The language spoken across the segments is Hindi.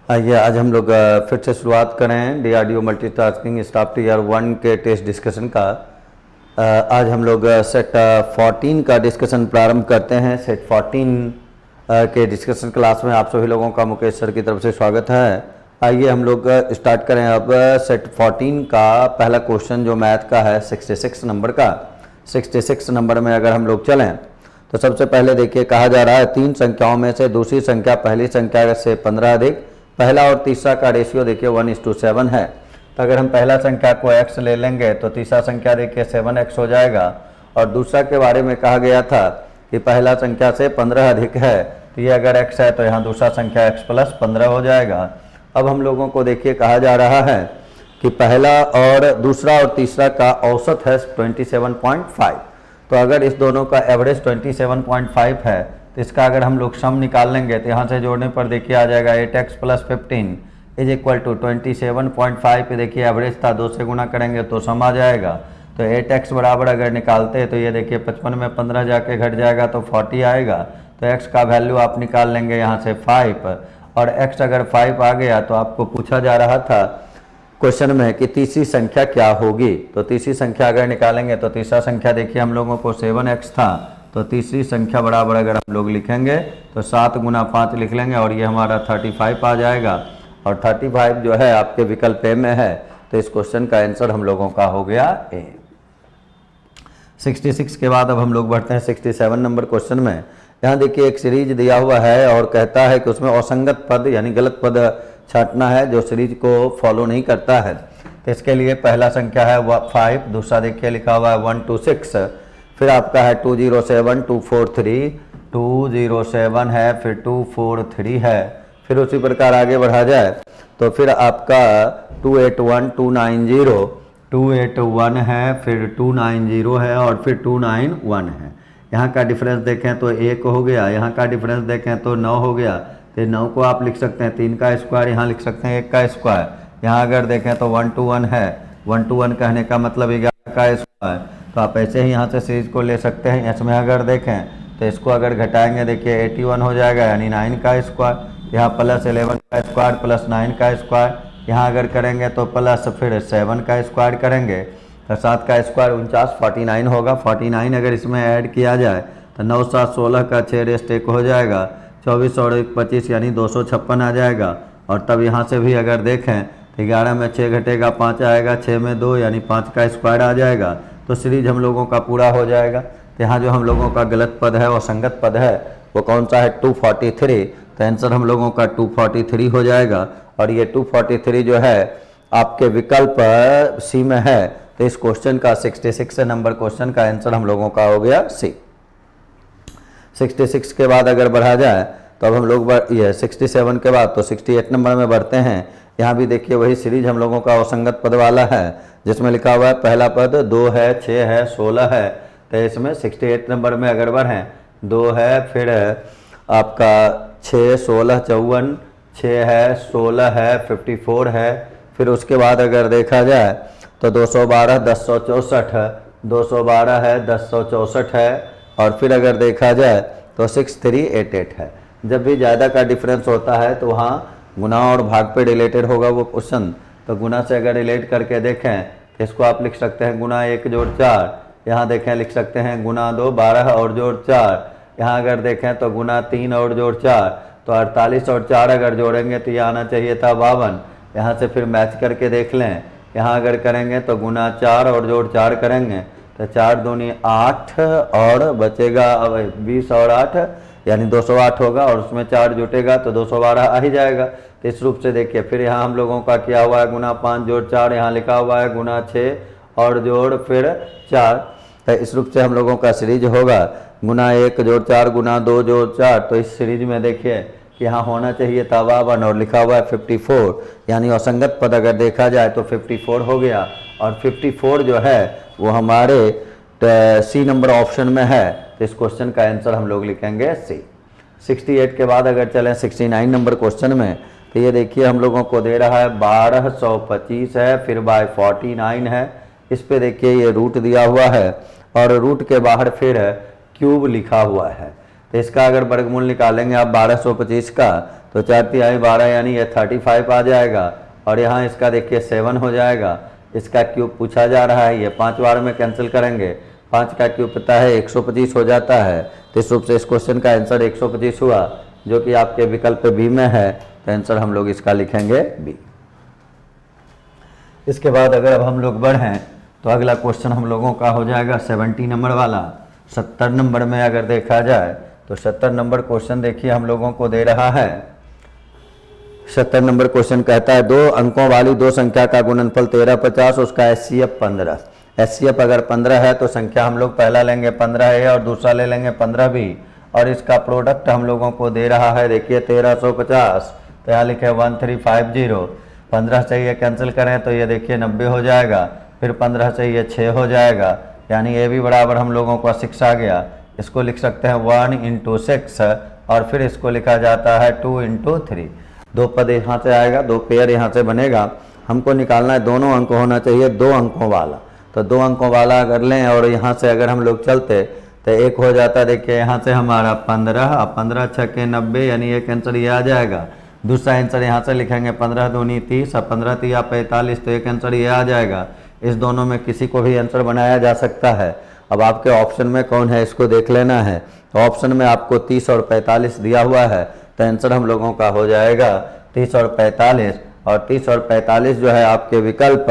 आइए आज हम लोग फिर से शुरुआत करें डीआरडीओ मल्टीटास्किंग स्टाफ ईयर 1 के टेस्ट डिस्कशन का। आज हम लोग सेट 14 का डिस्कशन प्रारंभ करते हैं। सेट 14 के डिस्कशन क्लास में आप सभी लोगों का मुकेश सर की तरफ से स्वागत है। आइए हम लोग स्टार्ट करें अब सेट 14 का पहला क्वेश्चन जो मैथ का है 66 नंबर का। 66 नंबर में अगर हम लोग चलें तो सबसे पहले देखिए कहा जा रहा है तीन संख्याओं में से दूसरी संख्या पहली संख्या से 15 अधिक। पहला और तीसरा का रेशियो देखिए 1:7 है। तो अगर हम पहला संख्या को x ले लेंगे तो तीसरा संख्या देखिए 7x हो जाएगा। और दूसरा के बारे में कहा गया था कि पहला संख्या से 15 अधिक है, तो ये अगर x है तो यहाँ दूसरा संख्या x + 15 हो जाएगा। अब हम लोगों को देखिए कहा जा रहा है कि पहला और दूसरा और तीसरा का औसत है 27.5। तो अगर इस दोनों का एवरेज 27.5 है तो इसका अगर हम लोग सम निकाल लेंगे तो यहाँ से जोड़ने पर देखिए आ जाएगा 8x + 15 = 27.5 पे देखिए एवरेज था, 2 से गुना करेंगे तो सम आ जाएगा। तो 8x बराबर अगर निकालते हैं तो ये देखिए 55 में 15 जाके घट जाएगा तो 40 आएगा। तो x का वैल्यू आप निकाल लेंगे यहाँ से 5। और x अगर 5 आ गया तो आपको पूछा जा रहा था क्वेश्चन में कि तीसरी संख्या क्या होगी। तो तीसरी संख्या अगर निकालेंगे तो तीसरा संख्या देखिए हम लोगों को 7x था, तो तीसरी संख्या बराबर अगर हम लोग लिखेंगे तो 7 × 5 लिख लेंगे और ये हमारा 35 आ जाएगा। और 35 जो है आपके विकल्प ए में है, तो इस क्वेश्चन का आंसर हम लोगों का हो गया ए। 66 के बाद अब हम लोग बढ़ते हैं 67 नंबर क्वेश्चन में। यहाँ देखिए एक सीरीज दिया हुआ है और कहता है कि उसमें असंगत पद यानी गलत पद छांटना है जो सीरीज को फॉलो नहीं करता है। तो इसके लिए पहला संख्या है 5, दूसरा देखिए लिखा हुआ है 126, फिर आपका है 207 243 207 है, फिर 243 है। फिर उसी प्रकार आगे बढ़ा जाए तो फिर आपका 281 290 281 है, फिर 290 है और फिर 291 है। यहाँ का डिफरेंस देखें तो 1 हो गया, यहाँ का डिफरेंस देखें तो 9 हो गया। तो 9 को आप लिख सकते हैं 3 का स्क्वायर, यहाँ लिख सकते हैं 1 का स्क्वायर। यहाँ अगर देखें तो 121 है, 121 कहने का मतलब 11 का स्क्वायर। तो आप ऐसे ही यहाँ से सीरीज को ले सकते हैं। इसमें अगर देखें तो इसको अगर घटाएंगे देखिए 81 हो जाएगा यानी 9 का स्क्वायर। यहाँ +11 का स्क्वायर + 9 का स्क्वायर, यहाँ अगर करेंगे तो प्लस फिर 7 का स्क्वायर करेंगे तो 7 का स्क्वायर 49 49 होगा। 49 अगर इसमें ऐड किया जाए तो 9 7 16 का 6 रेस्ट 1 हो जाएगा, 24 और 1 25 यानी 256 आ जाएगा। और तब यहाँ से भी अगर देखें तो 11 में 6 घटेगा 5 आएगा, 6 में 2 यानी 5 का स्क्वायर आ जाएगा। तो सीरीज हम लोगों का पूरा हो जाएगा। तो यहाँ जो हम लोगों का गलत पद है और संगत पद है वो कौन सा है 243। तो आंसर हम लोगों का 243 हो जाएगा। और ये 243 जो है आपके विकल्प सी में है। तो इस क्वेश्चन का 66 नंबर क्वेश्चन का आंसर हम लोगों का हो गया सी। 66 के बाद अगर बढ़ा जाए तो अब हम लोग ये 67 के बाद तो 68 नंबर में बढ़ते हैं। यहाँ भी देखिए वही सीरीज हम लोगों का असंगत पद वाला है जिसमें लिखा हुआ है पहला पद 2 है, 6 है, 16 है। तो इसमें 68 नंबर में अगर बढ़ें 2 है, फिर आपका 6 16 54, 6 है, 16 है, 54 है। फिर उसके बाद अगर देखा जाए तो 212 1064 212 है, 1064 है। और फिर अगर देखा जाए तो 6388 है। जब भी ज़्यादा का डिफरेंस होता है तो वहाँ गुना और भाग पे रिलेटेड होगा वो क्वेश्चन। तो गुना से अगर रिलेट करके देखें तो इसको आप लिख सकते हैं गुना 1 जोड़ 4। यहाँ देखें लिख सकते हैं गुना 2 12 और जोड़ 4। यहाँ अगर देखें तो गुना 3 और जोड़ 4। तो 48 और 4 अगर जोड़ेंगे तो ये आना चाहिए था 52। यहाँ से फिर मैच करके देख लें, यहाँ अगर करेंगे तो गुना 4 और जोड़ 4 करेंगे तो 4 दूनी 8 और बचेगा 20 और 8 यानी 208 होगा। और उसमें 4 जुटेगा तो 212 आ ही जाएगा। तो इस रूप से देखिए फिर यहाँ हम लोगों का क्या हुआ है गुना 5 जोड़ 4, यहाँ लिखा हुआ है गुना 6 और जोड़ फिर 4। तो इस रूप से हम लोगों का सीरीज होगा गुना 1 जोड़ 4 गुना 2 जोड़ 4। तो इस सीरीज में देखिए कि यहाँ होना चाहिए था 52 और लिखा हुआ है 54 यानी असंगत पद अगर देखा जाए तो 54 हो गया। और 54 जो है वो हमारे सी नंबर ऑप्शन में है। तो इस क्वेश्चन का आंसर हम लोग लिखेंगे सी। 68 के बाद अगर चलें 69 नंबर क्वेश्चन में तो ये देखिए हम लोगों को दे रहा है 1225 है, फिर बाय 49 है। इस पे देखिए ये रूट दिया हुआ है और रूट के बाहर फिर क्यूब लिखा हुआ है। तो इसका अगर वर्गमूल निकालेंगे आप 1225 का, तो 4×3=12 यानी ये 35 आ जाएगा। और यहाँ इसका देखिए 7 हो जाएगा। इसका क्यूब पूछा जा रहा है, ये 5 बार में कैंसिल करेंगे, 5 का क्यूब पता है 125 हो जाता है। तो इस रूप से इस क्वेश्चन का आंसर 125 हुआ, जो कि आपके विकल्प बी में है। तो आंसर हम लोग इसका लिखेंगे बी। इसके बाद अगर अब हम लोग बढ़ें तो अगला क्वेश्चन हम लोगों का हो जाएगा 70 नंबर वाला। 70 नंबर में अगर देखा जाए तो 70 नंबर क्वेश्चन देखिए हम लोगों को दे रहा है। 70 नंबर क्वेश्चन कहता है 2 अंकों वाली दो संख्या का गुणनफल 13, 50, उसका एचसीएफ 15। एचसीएफ अगर 15 है तो संख्या हम लोग पहला लेंगे 15A और दूसरा ले लेंगे 15B, और इसका प्रोडक्ट हम लोगों को दे रहा है देखिए 1350। तो यहाँ लिखे 1350। 15 से ये कैंसिल करें तो ये देखिए 90 हो जाएगा, फिर 15 से ये 6 हो जाएगा, यानी ये भी बराबर हम लोगों का 6 आ गया। इसको लिख सकते हैं 1 × 6, और फिर इसको लिखा जाता है 2 × 3। दो पद यहाँ से आएगा, दो पेयर यहाँ से बनेगा। हमको निकालना है दोनों अंक होना चाहिए 2 अंकों वाला। तो 2 अंकों वाला अगर लें और यहाँ से अगर हम लोग चलते तो एक हो जाता, देखिए यहाँ से हमारा 15, 15 × 6 = 90, यानी एक आंसर ये आ जाएगा। दूसरा आंसर यहाँ से लिखेंगे 15 × 2 = 30, 15 × 3 = 45, तो एक आंसर ये आ जाएगा। इस दोनों में किसी को भी आंसर बनाया जा सकता है। अब आपके ऑप्शन में कौन है इसको देख लेना है। तो ऑप्शन में आपको 30 और 45 दिया हुआ है, तो आंसर हम लोगों का हो जाएगा 30 और 45, और 30 और 45 जो है आपके विकल्प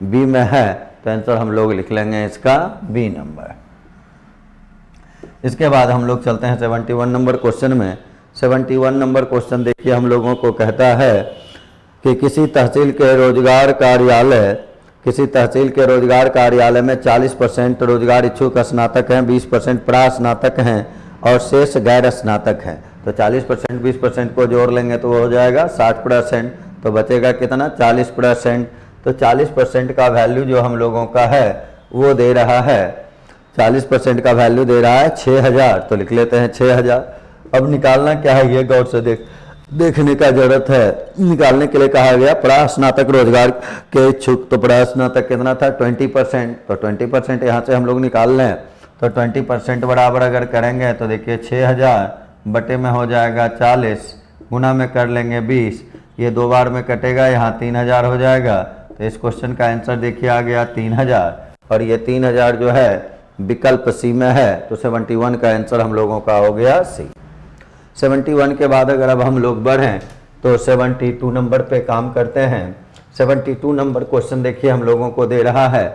बी में है। तो आंसर हम लोग लिख लेंगे इसका बी नंबर। इसके बाद हम लोग चलते हैं 71 नंबर क्वेश्चन में। 71 नंबर क्वेश्चन देखिए हम लोगों को कहता है कि किसी तहसील के रोजगार कार्यालय में 40% रोजगार इच्छुक स्नातक हैं, 20% प्रास्नातक हैं और शेष गैर स्नातक हैं। तो 40% 20% को जोड़ लेंगे तो वो हो जाएगा 60%। तो बचेगा कितना 40%। तो 40% का वैल्यू जो हम लोगों का है वो दे रहा है, 40% का वैल्यू दे रहा है 6000। तो लिख लेते हैं 6000। अब निकालना क्या है ये गौर से देखने का जरूरत है। निकालने के लिए कहा गया प्रास्नातक रोजगार के इच्छुक, तो प्रास्नातक कितना था 20%। तो 20% यहाँ से हम लोग निकाल लें तो 20% बराबर अगर करेंगे तो देखिए 6000 बटे में हो जाएगा 40, गुना में कर लेंगे 20, ये 2 बार में कटेगा, यहाँ 3000 हो जाएगा। तो इस क्वेश्चन का आंसर देखिए आ गया 3000, और ये 3000 जो है विकल्प सी में है। तो 71 का आंसर हम लोगों का हो गया सी। 71 के बाद अगर अब हम लोग बढ़ें तो 72 नंबर पे काम करते हैं। 72 नंबर क्वेश्चन देखिए हम लोगों को दे रहा है।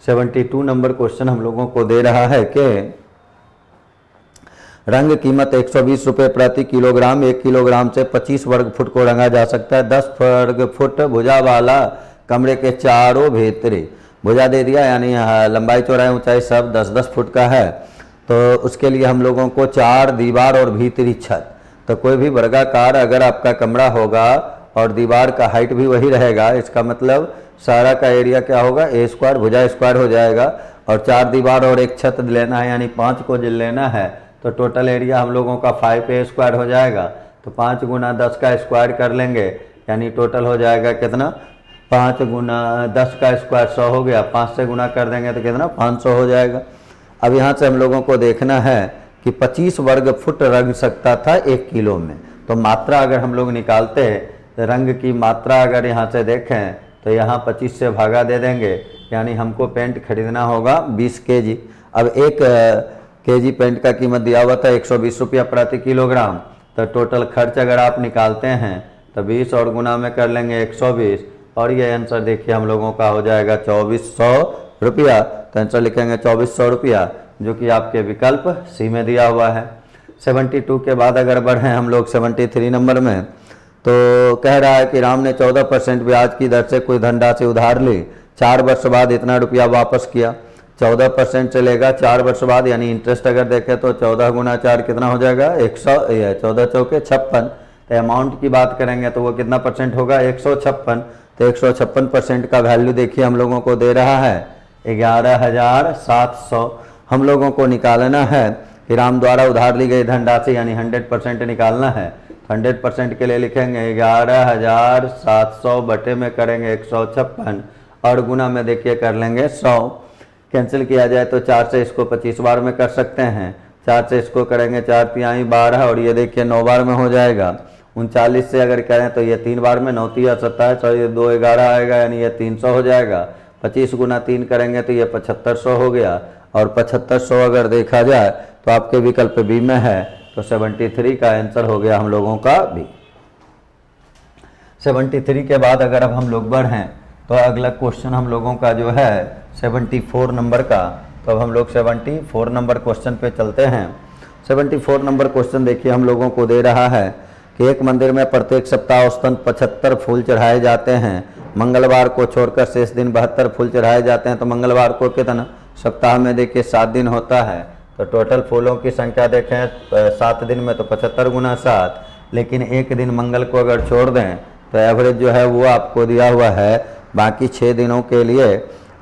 72 नंबर क्वेश्चन हम लोगों को दे रहा है कि रंग कीमत 120 रुपये प्रति किलोग्राम, 1 किलोग्राम से 25 वर्ग फुट को रंगा जा सकता है। 10 वर्ग फुट भुजा वाला कमरे के चारों भीतरी, भुजा दे दिया यानी लंबाई चौड़ाई ऊंचाई सब 10-10 फुट का है। तो उसके लिए हम लोगों को 4 दीवार और भीतरी छत। तो कोई भी वर्गाकार अगर आपका कमरा होगा और दीवार का हाइट भी वही रहेगा, इसका मतलब सारा का एरिया क्या होगा A² भुजा स्क्वायर हो जाएगा, और 4 दीवार और एक छत लेना है यानी 5 को लेना है। तो टोटल एरिया हम लोगों का 5A² हो जाएगा। तो 5 × 10 का स्क्वायर कर लेंगे, यानी टोटल हो जाएगा कितना 5 × 10 का स्क्वायर 100 हो गया। 5 से गुना कर देंगे तो कितना 500 हो जाएगा। अब यहाँ से हम लोगों को देखना है कि 25 वर्ग फुट रंग सकता था 1 किलो में। तो मात्रा अगर हम लोग निकालते हैं तो रंग की मात्रा अगर यहाँ से देखें तो यहाँ 25 से भागा दे देंगे, यानी हमको पेंट खरीदना होगा 20 kg। अब 1 kg पेंट का कीमत दिया हुआ था 120 रुपया प्रति किलोग्राम। तो टोटल खर्च अगर आप निकालते हैं तो 20 और गुना में कर लेंगे 120, और ये आंसर देखिए हम लोगों का हो जाएगा 2400 रुपया। तो आंसर लिखेंगे 2400 रुपया, जो कि आपके विकल्प सी में दिया हुआ है। 72 के बाद अगर बढ़ें हम लोग 73 नंबर में, तो कह रहा है कि राम ने 14% ब्याज की दर से कोई धनराशि उधार ली, 4 वर्ष बाद इतना रुपया वापस किया। 14% से लेगा 4 वर्ष बाद, यानी इंटरेस्ट अगर देखें तो 14 × 4 कितना हो जाएगा 100, 14 चौके 56। तो अमाउंट की बात करेंगे तो वो कितना परसेंट होगा 156। तो 156% का वैल्यू देखिए हम लोगों को दे रहा है 11,700। हम लोगों को निकालना है कि राम द्वारा उधार ली गई धनराशि यानी 100% निकालना है। 100% के लिए लिखेंगे 11,700 बटे में करेंगे 156, और गुना में देखिए कर लेंगे 100। कैंसिल किया जाए तो 4 से इसको 25 बार में कर सकते हैं। 4 से इसको करेंगे 4 तिहाई 12 और ये देखिए 9 बार में हो जाएगा। 39 से अगर करें तो ये 3 बार में 9 तिया 27 और ये 2 11 आएगा, यानी ये 300 हो जाएगा। 25 गुना 3 करेंगे तो ये 7500 हो गया। और 7500 अगर देखा जाए तो आपके विकल्प बी में है, तो 73 का आंसर हो गया हम लोगों का बी। 73 के बाद अगर अब हम लोग बढ़ें तो अगला क्वेश्चन हम लोगों का जो है 74 नंबर का, तो अब हम लोग 74 नंबर क्वेश्चन पे चलते हैं। 74 नंबर क्वेश्चन देखिए हम लोगों को दे रहा है कि एक मंदिर में प्रत्येक सप्ताह औसतन 75 फूल चढ़ाए जाते हैं। मंगलवार को छोड़कर शेष दिन 72 फूल चढ़ाए जाते हैं। तो मंगलवार को कितना, सप्ताह में देखिए 7 दिन होता है, तो टोटल फूलों की संख्या देखें 7 दिन में तो 75 गुना 7, लेकिन एक दिन मंगल को अगर छोड़ दें तो एवरेज जो है वो आपको दिया हुआ है। बाकी 6 दिनों के लिए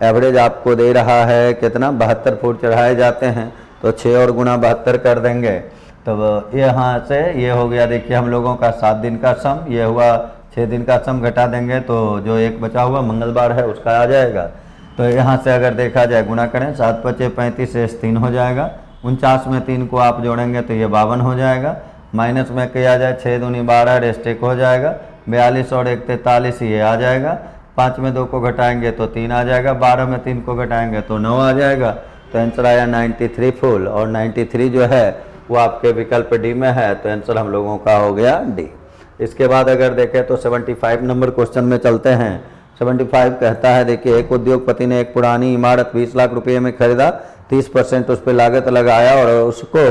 एवरेज आपको दे रहा है कितना, 72 फूल चढ़ाए जाते हैं। तो 6 और गुना 72 कर देंगे, तो यहाँ से ये हो गया देखिए हम लोगों का 7 दिन का सम, ये हुआ 6 दिन का सम, घटा देंगे तो जो एक बचा हुआ मंगलवार है उसका आ जाएगा। तो यहाँ से अगर देखा जाए गुना करें 7 पचे 35 से 3 हो जाएगा। 49 में 3 को आप जोड़ेंगे तो ये 52 हो जाएगा। माइनस में किया जाए 6 दूनी 12 रेस्ट 1 हो जाएगा। 42 और 1 43 ये आ जाएगा। 5 में 2 को घटाएंगे तो 3 आ जाएगा। 12 में 3 को घटाएंगे तो 9 आ जाएगा। तो आंसर आया 93 फूल, और 93 जो है वो आपके विकल्प डी में है, तो आंसर हम लोगों का हो गया डी। इसके बाद अगर देखें तो 75 नंबर क्वेश्चन में चलते हैं। 75 कहता है देखिए एक उद्योगपति ने एक पुरानी इमारत 20 लाख रुपये में खरीदा, 30% उस पर लागत लगाया और उसको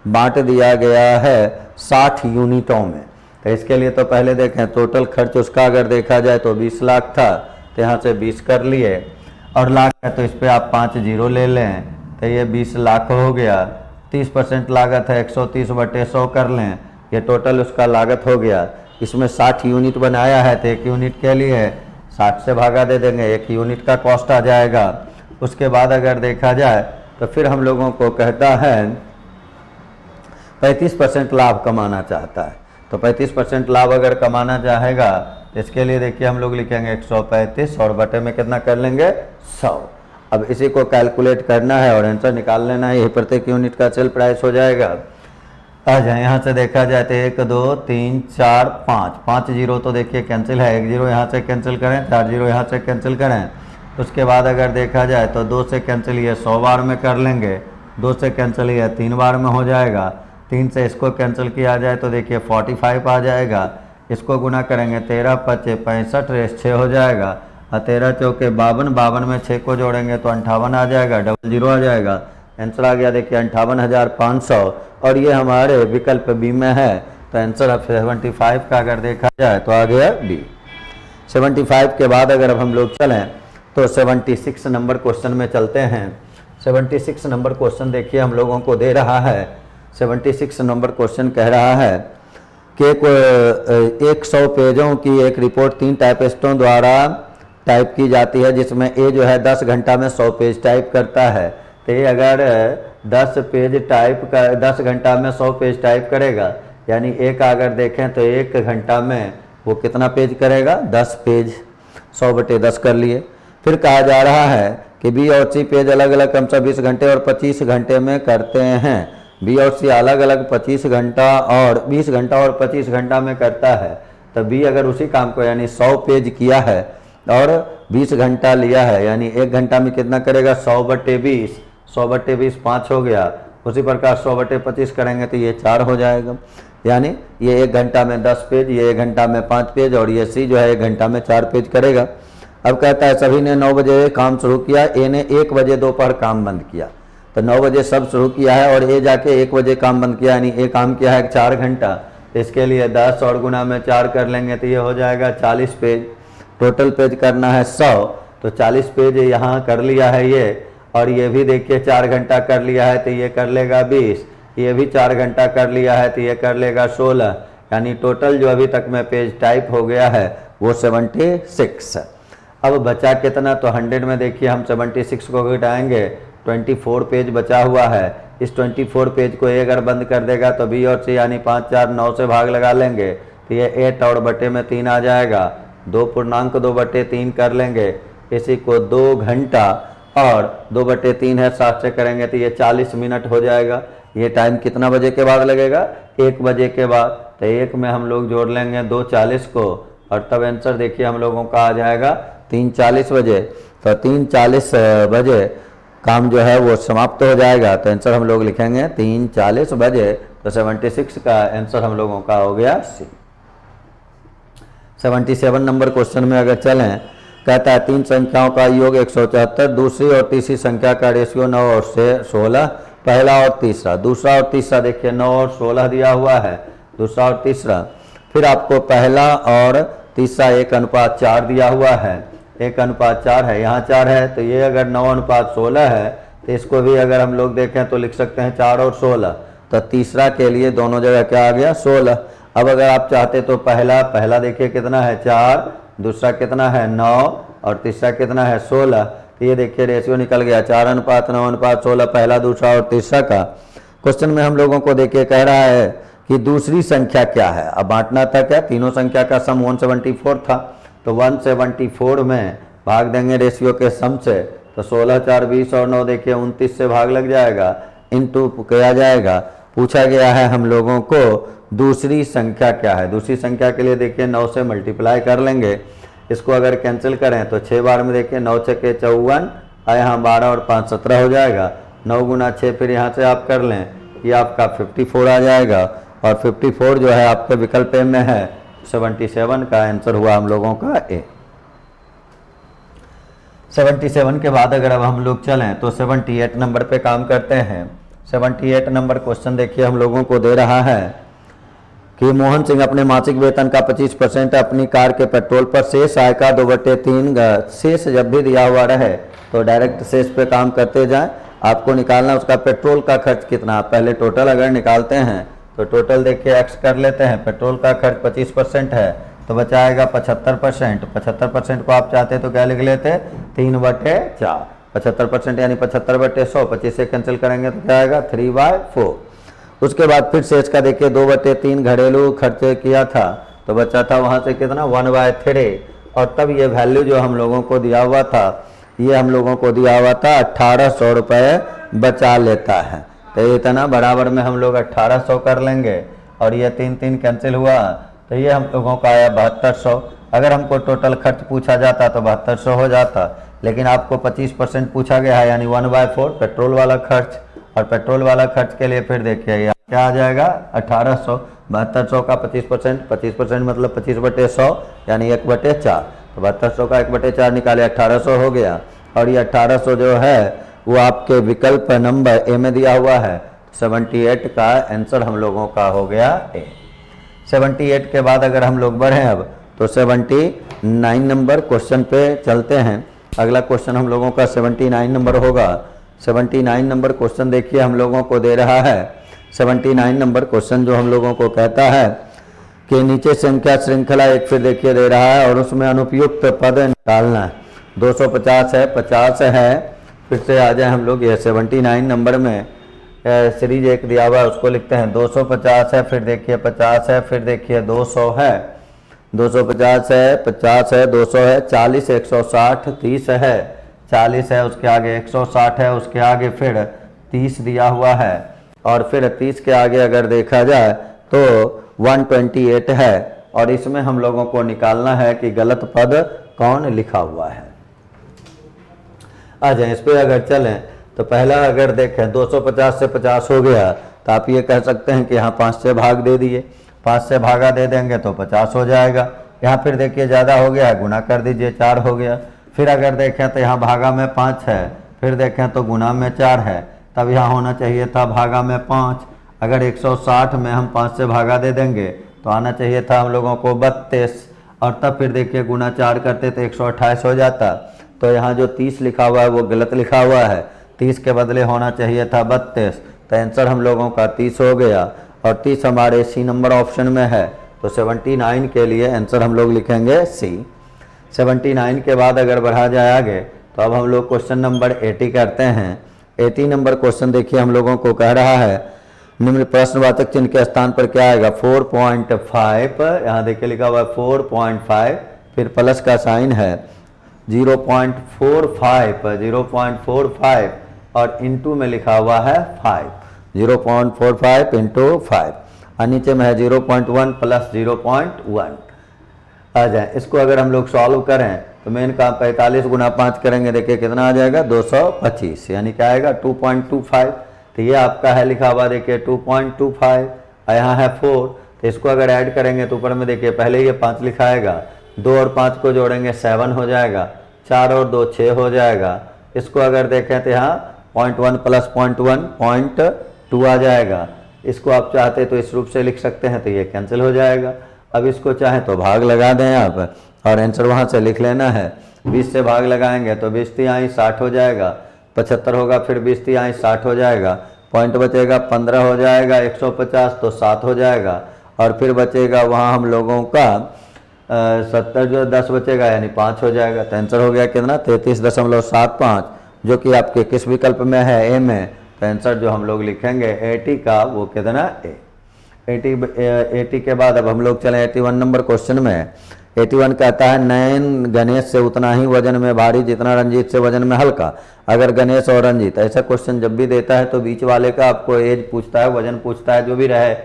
बांट दिया गया है 60 यूनिटों में। तो इसके लिए तो पहले देखें टोटल खर्च उसका अगर देखा जाए तो 20 लाख था, तो यहाँ से 20 कर लिए, और लाख है तो इस पर आप 5 जीरो ले लें तो ये 20 लाख हो गया। 30% लागत है 130/100 कर लें, ये टोटल उसका लागत हो गया। इसमें 60 यूनिट बनाया है तो 1 यूनिट के लिए 60 से भागा दे देंगे, 1 यूनिट का कॉस्ट आ जाएगा। उसके बाद अगर देखा जाए तो फिर हम लोगों को कहता है 35% लाभ कमाना चाहता है। तो 35% लाभ अगर कमाना चाहेगा तो इसके लिए देखिए हम लोग लिखेंगे 135 और बटे में कितना कर लेंगे 100। अब इसी को कैलकुलेट करना है और आंसर निकाल लेना है, यही प्रत्येक यूनिट का सेल प्राइस हो जाएगा। आ जाए यहाँ से देखा जाए तो 1 2 3 4 5 जीरो तो देखिए कैंसिल है, 1 जीरो यहाँ से कैंसिल करें, 4 जीरो यहाँ से कैंसिल करें। उसके बाद अगर देखा जाए तो 2 से कैंसिल ये 100 बार में कर लेंगे, 2 से कैंसिल ये 3 बार में हो जाएगा। 3 से इसको कैंसिल किया जाए तो देखिए 45 आ जाएगा। इसको गुना करेंगे 13 पचे 65 रेस 6 हो जाएगा, और 13 चौके 52, 52 में 6 को जोड़ेंगे तो 58 आ जाएगा, डबल जीरो आ जाएगा। आंसर आ गया देखिए 58,500, और ये हमारे विकल्प बी में है। तो आंसर अब 75 का अगर देखा जाए तो आ गया बी। 75 के बाद अगर अब हम लोग चलें तो 76 नंबर क्वेश्चन में चलते हैं। 76 नंबर क्वेश्चन देखिए हम लोगों को दे रहा है। 76 नंबर क्वेश्चन कह रहा है कि 100 पेजों की एक रिपोर्ट 3 टाइपिस्टों द्वारा टाइप की जाती है, जिसमें ए जो है 10 घंटा में 100 पेज टाइप करता है। तो ये अगर 10 घंटा में 100 पेज टाइप करेगा, यानी ए का अगर देखें तो 1 घंटा में वो कितना पेज करेगा 10 पेज, 100/10 कर लिए। फिर कहा जा रहा है कि बी और सी पेज अलग अलग क्रमशः 20 घंटे और 25 घंटे में करते हैं। बी और सी अलग अलग 25 घंटा और 20 घंटा और 25 घंटा में करता है। तो बी अगर उसी काम को यानी 100 पेज किया है और 20 घंटा लिया है, यानी 1 घंटा में कितना करेगा 100/20, 100/20 5 हो गया। उसी प्रकार 100/25 करेंगे तो ये 4 हो जाएगा, यानी ये 1 घंटा में 10 पेज, ये 1 घंटा में 5 पेज, और ये सी जो है 1 घंटा में 4 पेज करेगा। अब कहता है सभी ने 9 बजे काम शुरू किया, ए ने 1 बजे दोपहर काम बंद किया। तो 9 बजे सब शुरू किया है और ए जाके 1 बजे काम बंद किया, यानी ए काम किया है 4 घंटा। तो इसके लिए 10 और गुना में 4 कर लेंगे तो ये हो जाएगा 40 पेज। टोटल पेज करना है 100, तो 40 पेज यहाँ कर लिया है ये, और ये भी देखिए 4 घंटा कर लिया है तो ये कर लेगा 20, ये भी 4 घंटा कर लिया है तो ये कर लेगा 16, यानी टोटल जो अभी तक में पेज टाइप हो गया है वो 76। अब बचा कितना, तो 100 में देखिए हम 76 को घटाएंगे, 24 पेज बचा हुआ है। इस 24 पेज को ए अगर बंद कर देगा तो बी और सी यानी 5 4 9 से भाग लगा लेंगे तो ये 8 और बटे में 3 आ जाएगा। 2.2/3 कर लेंगे, इसी को 2 घंटा और 2/3 है 7 से करेंगे तो ये 40 मिनट हो जाएगा। ये टाइम कितना बजे के बाद लगेगा, 1 बजे के बाद। तो 1 में हम लोग जोड़ लेंगे 2:40 को, और तब आंसर देखिए हम लोगों का आ जाएगा 3:40 बजे। तो 3:40 बजे काम जो है वो समाप्त हो जाएगा। तो आंसर हम लोग लिखेंगे 3:40 बजे। तो 76 का आंसर हम लोगों का हो गया सी। 77 नंबर क्वेश्चन में अगर चलें, कहता है 3 संख्याओं का योग 174, दूसरी और तीसरी संख्या का रेशियो 9 और 16, पहला और तीसरा। दूसरा और तीसरा देखिए 9 और 16 दिया हुआ है, दूसरा और तीसरा। फिर आपको पहला और तीसरा 1:4 दिया हुआ है, 1:4 है, यहाँ 4 है। तो ये अगर 9:16 है तो इसको भी अगर हम लोग देखें तो लिख सकते हैं 4 और 16। तो तीसरा के लिए दोनों जगह क्या आ गया, 16। अब अगर आप चाहते तो पहला देखिए कितना है, 4, दूसरा कितना है, 9, और तीसरा कितना है, 16। तो ये देखिए रेशियो निकल गया 4:9:16, पहला, दूसरा और तीसरा का। क्वेश्चन में हम लोगों को देखिए कह रहा है कि दूसरी संख्या क्या है। अब बांटना था क्या, तीनों संख्या का सम 174 था, तो 174 में भाग देंगे रेशियो के सम से। तो 16, 4, 20 और 9 देखिए 29 से भाग लग जाएगा, इनटू किया जाएगा। पूछा गया है हम लोगों को दूसरी संख्या क्या है। दूसरी संख्या के लिए देखिए 9 से मल्टीप्लाई कर लेंगे। इसको अगर कैंसिल करें तो 6 बार में देखिए 9 छक्के 54, यहाँ 12 और 5 17 हो जाएगा। 9 गुना 6 फिर यहाँ से आप कर लें, ये आपका 54 आ जाएगा। और 54 जो है आपके विकल्प ए में है, 77 का आंसर हुआ हम लोगों का ए। 77 के बाद अगर अब हम लोग चलें तो 78 नंबर पे काम करते हैं। 78 नंबर क्वेश्चन देखिए हम लोगों को दे रहा है कि मोहन सिंह अपने मासिक वेतन का 25% अपनी कार के पेट्रोल पर शेष आय का 2/3 शेष जब भी दिया हुआ रहे तो डायरेक्ट शेष पे काम करते जाएं। आपको निकालना उसका पेट्रोल का खर्च कितना। पहले टोटल अगर निकालते हैं तो टोटल देखिए एक्स कर लेते हैं। पेट्रोल का खर्च 25% है तो बचाएगा 75%। 75% को आप चाहते तो क्या लिख लेते, 3/4। 75% यानी 75/100, 25 से कैंसिल करेंगे तो क्या आएगा, 3/4। उसके बाद फिर शेष का देखिए 2/3 घरेलू खर्चे किया था तो बचा था वहाँ से कितना, 1/3। और तब ये वैल्यू जो हम लोगों को दिया हुआ था, ये हम लोगों को दिया हुआ था 1800 रुपये बचा लेता है। तो इतना बराबर में हम लोग 1800 कर लेंगे, और ये 3 कैंसिल हुआ तो ये हम लोगों का आया 7200। अगर हमको टोटल खर्च पूछा जाता तो 7200 हो जाता, लेकिन आपको 25% पूछा गया है यानी 1/4 पेट्रोल वाला खर्च। और पेट्रोल वाला खर्च के लिए फिर देखिए क्या आ जाएगा, 1800। 7200 का 25%, 25% मतलब 25/100 यानी 1/4। तो 7200 का 1/4 निकाले 1800 हो गया। और ये 1800 जो है वो आपके विकल्प नंबर ए में दिया हुआ है। 78 का आंसर हम लोगों का हो गया ए। 78 के बाद अगर हम लोग बढ़ें अब तो 79 नंबर क्वेश्चन पे चलते हैं। अगला क्वेश्चन हम लोगों का 79 नंबर होगा। 79 नंबर क्वेश्चन देखिए हम लोगों को दे रहा है। 79 नंबर क्वेश्चन जो हम लोगों को कहता है कि नीचे संख्या श्रृंखला एक फिर देखिए दे रहा है और उसमें अनुपयुक्त पद निकालना है। 250 है, 50 है। फिर से आ जाए हम लोग ये 79 नंबर में सीरीज एक दिया हुआ है उसको लिखते हैं। 250 है, फिर देखिए 50 है, फिर देखिए 200 है, 250 है, 50 है, 200 है, 40, 160, 30 है, 40 है, उसके आगे 160 है, उसके आगे फिर 30 दिया हुआ है, और फिर 30 के आगे अगर देखा जाए तो 128 है। और इसमें हम लोगों को निकालना है कि गलत पद कौन लिखा हुआ है। आ जाए इस पर अगर चलें तो पहला अगर देखें 250 से 50 हो गया तो आप ये कह सकते हैं कि यहाँ 5 से भाग दे दिए, 5 से भागा दे देंगे तो 50 हो जाएगा। यहाँ फिर देखिए ज़्यादा हो गया है, गुना कर दीजिए, 4 हो गया। फिर अगर देखें तो यहाँ भागा में 5 है, फिर देखें तो गुना में 4 है, तब यहाँ होना चाहिए था भागा में 5। अगर 160 में हम 5 से भागा दे देंगे तो आना चाहिए था हम लोगों को 32, और तब फिर देखिए गुना 4 करते तो 128 हो जाता। तो यहाँ जो 30 लिखा हुआ है वो गलत लिखा हुआ है, 30 के बदले होना चाहिए था 32। तो आंसर हम लोगों का 30 हो गया, और 30 हमारे सी नंबर ऑप्शन में है। तो 79 के लिए आंसर हम लोग लिखेंगे सी। 79 के बाद अगर बढ़ा जाए आगे तो अब हम लोग क्वेश्चन नंबर 80 करते हैं। 80 नंबर क्वेश्चन देखिए हम लोगों को कह रहा है निम्न प्रश्नवाचक चिन्ह के स्थान पर क्या आएगा, 4.5। यहाँ देखिए लिखा हुआ है 4.5, फिर प्लस का साइन है, 0.45 और इनटू में लिखा हुआ है 5। 0.45 इंटू 5 और नीचे में है 0.1 प्लस 0.1 आ जाए। इसको अगर हम लोग सॉल्व करें तो मेन काम 45 गुना 5 करेंगे, देखिए कितना आ जाएगा 225, यानी क्या आएगा 2.25। तो ये आपका है लिखा हुआ देखिए 2.25 और यहाँ है 4, तो इसको अगर ऐड करेंगे तो ऊपर में देखिए पहले ये 5 लिखा आएगा, 2 और 5 को जोड़ेंगे 7 हो जाएगा, 4 और 2 6 हो जाएगा। इसको अगर देखें तो यहाँ 0.1 प्लस 0.1 0.2 आ जाएगा। इसको आप चाहते तो इस रूप से लिख सकते हैं, तो ये कैंसिल हो जाएगा। अब इसको चाहें तो भाग लगा दें आप और आंसर वहाँ से लिख लेना है। 20 से भाग लगाएंगे तो 20 तिहाई 60 हो जाएगा, 75 होगा, फिर 20 तिहाई 60 हो जाएगा, पॉइंट बचेगा 15 हो जाएगा, 150 तो 7 हो जाएगा और फिर बचेगा वहाँ हम लोगों का 70 जो 10 बचेगा यानी 5 हो जाएगा। तो आंसर हो गया कितना 33.75, जो कि आपके किस विकल्प में है, ए में। तो आंसर जो हम लोग लिखेंगे 80 का वो कितना ए। 80 के बाद अब हम लोग चलें 81 नंबर क्वेश्चन में। 81 कहता है नयन गणेश से उतना ही वजन में भारी जितना रंजीत से वजन में हल्का। अगर गणेश और रंजीत ऐसा क्वेश्चन जब भी देता है तो बीच वाले का आपको एज पूछता है, वजन पूछता है, जो भी रहे,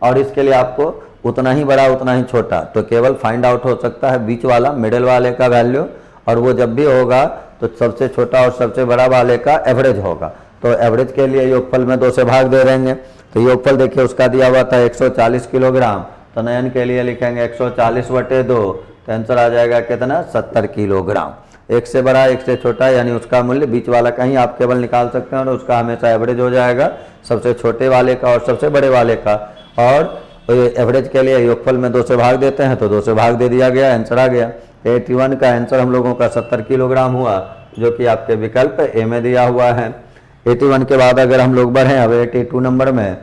और इसके लिए आपको उतना ही बड़ा उतना ही छोटा, तो केवल फाइंड आउट हो सकता है बीच वाला मिडिल वाले का वैल्यू, और वो जब भी होगा तो सबसे छोटा और सबसे बड़ा वाले का एवरेज होगा। तो एवरेज के लिए योगफल में 2 से भाग दे देंगे। तो योगफल देखिए उसका दिया हुआ था 140 किलोग्राम, तो नयन के लिए लिखेंगे 140/2, तो आंसर आ जाएगा कितना 70 किलोग्राम। एक से बड़ा एक से छोटा यानी उसका मूल्य बीच वाला का ही आप केवल निकाल सकते हैं और उसका हमेशा एवरेज हो जाएगा सबसे छोटे वाले का और सबसे बड़े वाले का। और एवरेज के लिए योगफल में 2 से भाग देते हैं तो 2 से भाग दे दिया गया, आंसर आ गया। 81 का आंसर हम लोगों का 70 किलोग्राम हुआ, जो कि आपके विकल्प ए में दिया हुआ है। 81 के बाद अगर हम लोग बढ़ें अब 82 नंबर में।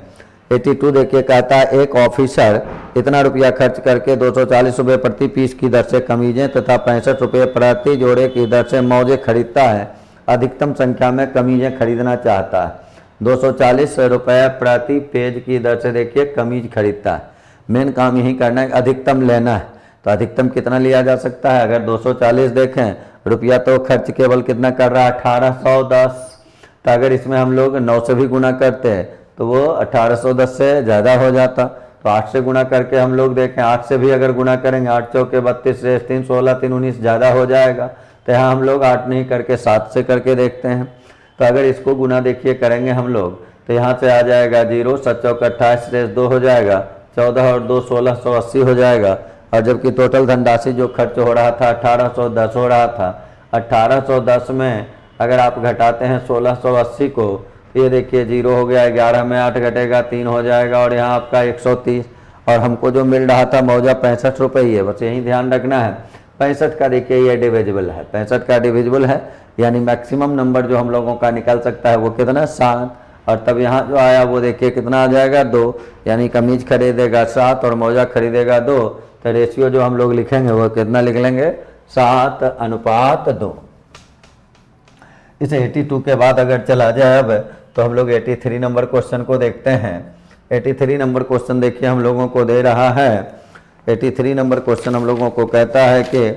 82 देखिए कहता है एक ऑफिसर इतना रुपया खर्च करके 240 रुपये प्रति पीस की दर से कमीजें तथा 65 रुपये प्रति जोड़े की दर से मौजे खरीदता है। अधिकतम संख्या में कमीजें खरीदना चाहता है। 240 रुपये प्रति पेज की दर से देखिए कमीज खरीदता है। मेन काम यही करना है, अधिकतम लेना है। तो अधिकतम कितना लिया जा सकता है, अगर 240 देखें रुपया तो खर्च केवल कितना कर रहा है 1810, तो अगर इसमें हम लोग 9 से भी गुना करते हैं तो वो 1810 से ज़्यादा हो जाता। तो 8 से गुना करके हम लोग देखें, 8 से भी अगर गुना करेंगे 8 चौके 32 से 3 16 3 19 ज़्यादा हो जाएगा। तो यहाँ हम लोग 8 नहीं करके 7 से करके देखते हैं। तो अगर इसको गुना देखिए करेंगे हम लोग तो यहाँ से आ जाएगा 0 7 चौक 28 से 2 हो जाएगा, 14 और 2 1680 हो जाएगा। और जबकि टोटल धनराशि जो खर्च हो रहा था 1810 हो रहा था। 1810 में अगर आप घटाते हैं 1680 को, ये देखिए 0 हो गया, 11 में 8 घटेगा 3 हो जाएगा और यहाँ आपका 130, और हमको जो मिल रहा था मौजा 65 रुपये ही है, बस यही ध्यान रखना है। 65 का देखिए ये डिविजिबल है, 65 का डिविजिबल है, यानी मैक्सिमम नंबर जो हम लोगों का निकल सकता है वो कितना 7। और तब यहाँ जो आया वो देखिए कितना आ जाएगा 2, यानी कमीज खरीदेगा 7 और मौजा खरीदेगा 2। तो रेशियो जो हम लोग लिखेंगे वो कितना लिख लेंगे 7:2। इस 82 के बाद अगर चला जाए अब तो हम लोग 83 नंबर क्वेश्चन को देखते हैं। 83 नंबर क्वेश्चन देखिए हम लोगों को दे रहा है। 83 नंबर क्वेश्चन हम लोगों को कहता है कि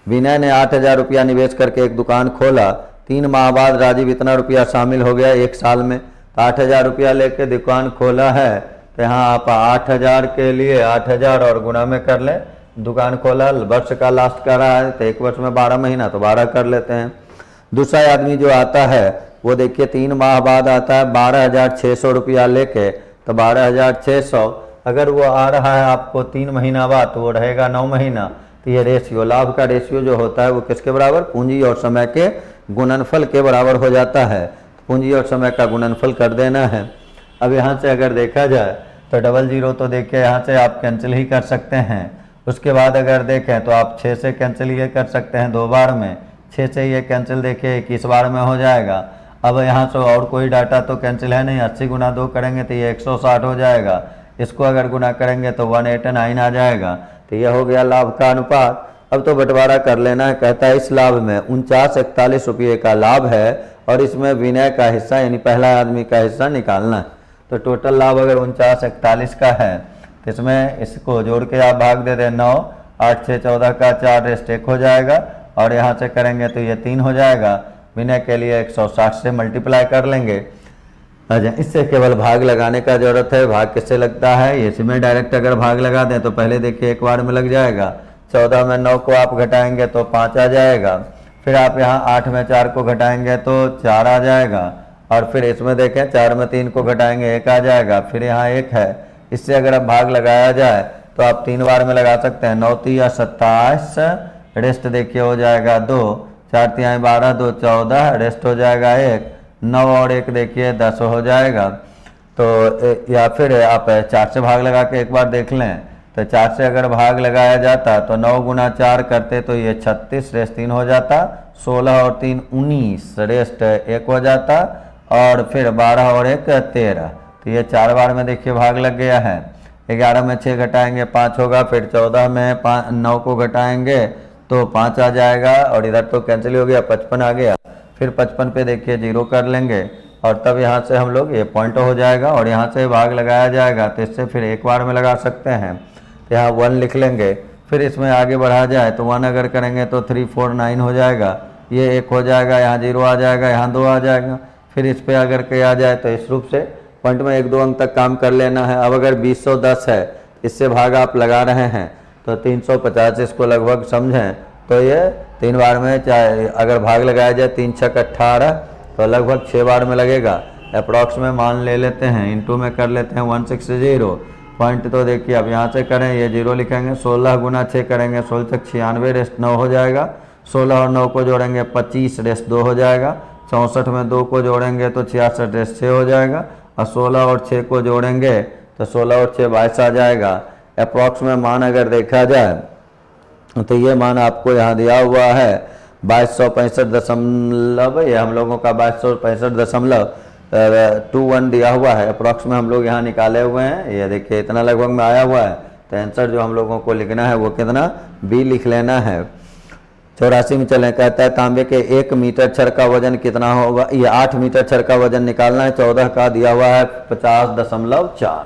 विनय ने 8000 रुपया निवेश करके एक दुकान खोला। 3 माह बाद राजीव इतना रुपया शामिल हो गया 1 साल में। तो 8000 रुपया लेके दुकान खोला है, तो यहाँ आप 8000 के लिए 8000 और गुना में कर लें। दुकान खोला, वर्ष का लास्ट कर रहा है तो 1 वर्ष में 12 महीना, तो 12 कर लेते हैं। दूसरा आदमी जो आता है वो देखिए 3 माह बाद आता है 12,600 रुपया लेके, तो 12,600 अगर वो आ रहा है आपको 3 महीना बाद तो वो रहेगा 9 महीना। तो ये रेशियो, लाभ का रेशियो जो होता है वो किसके बराबर, पूंजी और समय के गुणनफल के बराबर हो जाता है। पूंजी और समय का गुणनफल कर देना है। अब यहाँ से अगर देखा जाए तो 00 तो देखिए यहाँ से आप कैंसिल ही कर सकते हैं। उसके बाद अगर देखें तो आप 6 से कैंसिल ये कर सकते हैं 2 बार में, 6 से ये कैंसिल देखिए 21 बार में हो जाएगा। अब यहाँ से और कोई डाटा तो कैंसिल है नहीं, 80 गुना 2 करेंगे तो ये 160 हो जाएगा। इसको अगर गुना करेंगे तो 189 आ जाएगा। तो ये हो गया लाभ का अनुपात। अब तो बंटवारा कर लेना है। कहता है इस लाभ में 4941 रुपये का लाभ है और इसमें विनय का हिस्सा यानी पहला आदमी का हिस्सा निकालना है। तो टोटल लाभ अगर 4941 का है तो इसमें इसको जोड़ के आप भाग दे दें 9, 8 6 14 का 4 रेस्ट 1 हो जाएगा और यहाँ से करेंगे तो ये 3 हो जाएगा। विनय के लिए 160 से मल्टीप्लाई कर लेंगे। अच्छा, इससे केवल भाग लगाने का जरूरत है। भाग किससे लगता है, ये इसमें डायरेक्ट अगर भाग लगा दें तो पहले देखिए एक बार में लग जाएगा। 14 में 9 को आप घटाएंगे तो 5 आ जाएगा। फिर आप यहाँ 8 में 4 को घटाएंगे तो 4 आ जाएगा। और फिर इसमें देखें 4 में 3 को घटाएंगे 1 आ जाएगा। फिर यहाँ 1 है। इससे अगर अब भाग लगाया जाए तो आप 3 बार में लगा सकते हैं। 9 3 27, रेस्ट देखिए हो जाएगा 2, 4 3 12, 2 14, रेस्ट हो जाएगा 1, 9 और 1 देखिए 10 हो जाएगा। तो या फिर आप 4 से भाग लगा के एक बार देख लें। तो 4 से अगर भाग लगाया जाता तो 9 गुना 4 करते तो ये 36, रेस्ट 3 हो जाता, 16 और 3 19, रेस्ट 1 हो जाता, और फिर 12 और 1 13। तो ये 4 बार में देखिए भाग लग गया है। 11 में 6 घटाएंगे 5 होगा। फिर 14 में 9 को घटाएंगे तो 5 आ जाएगा, और इधर तो कैंसिल हो गया, 55 आ गया। फिर 55 पे देखिए 0 कर लेंगे, और तब यहाँ से हम लोग ये पॉइंट हो जाएगा और यहाँ से भाग लगाया जाएगा। तो इससे फिर एक बार में लगा सकते हैं। तो यहाँ 1 लिख लेंगे। फिर इसमें आगे बढ़ा जाए तो 1 अगर करेंगे तो 3 4 9 हो जाएगा, ये 1 हो जाएगा, यहाँ 0 आ जाएगा, यहाँ 2 आ जाएगा। फिर इस पर अगर किया जाए तो इस रूप से पॉइंट में 1 2 अंक तक काम कर लेना है। अब अगर 2010 है, इससे भाग आप लगा रहे हैं तो 350 इसको लगभग समझें तो ये 3 बार में, चाहे अगर भाग लगाया जाए 3 6 18 तो लगभग 6 बार में लगेगा। अप्रॉक्स में मान ले लेते हैं, इंटू में कर लेते हैं 160 पॉइंट। तो देखिए अब यहाँ से करें, ये 0 लिखेंगे, 16 गुना 6 करेंगे 16 तक 96, रेस्ट 9 हो जाएगा। 16 और 9 को जोड़ेंगे 25, रेस्ट 2 हो जाएगा। 64 में 2 को जोड़ेंगे तो 66, रेस्ट 6 हो जाएगा। और 16 और 6 को जोड़ेंगे तो 16 और 6 22 आ जाएगा। अप्रॉक्स में मान अगर देखा जाए तो ये मान आपको यहाँ दिया हुआ है 2265 ये हम लोगों का 2265.21 दिया हुआ है। अप्रॉक्स में हम लोग यहाँ निकाले हुए हैं, ये देखिए इतना लगभग में आया हुआ है। तो आंसर जो हम लोगों को लिखना है वो कितना, बी लिख लेना है। 84 में चलें, कहता है तांबे के 1 मीटर छड़ का वजन कितना होगा, ये 8 मीटर छड़ का वजन निकालना है। 14 का दिया हुआ है 50.4,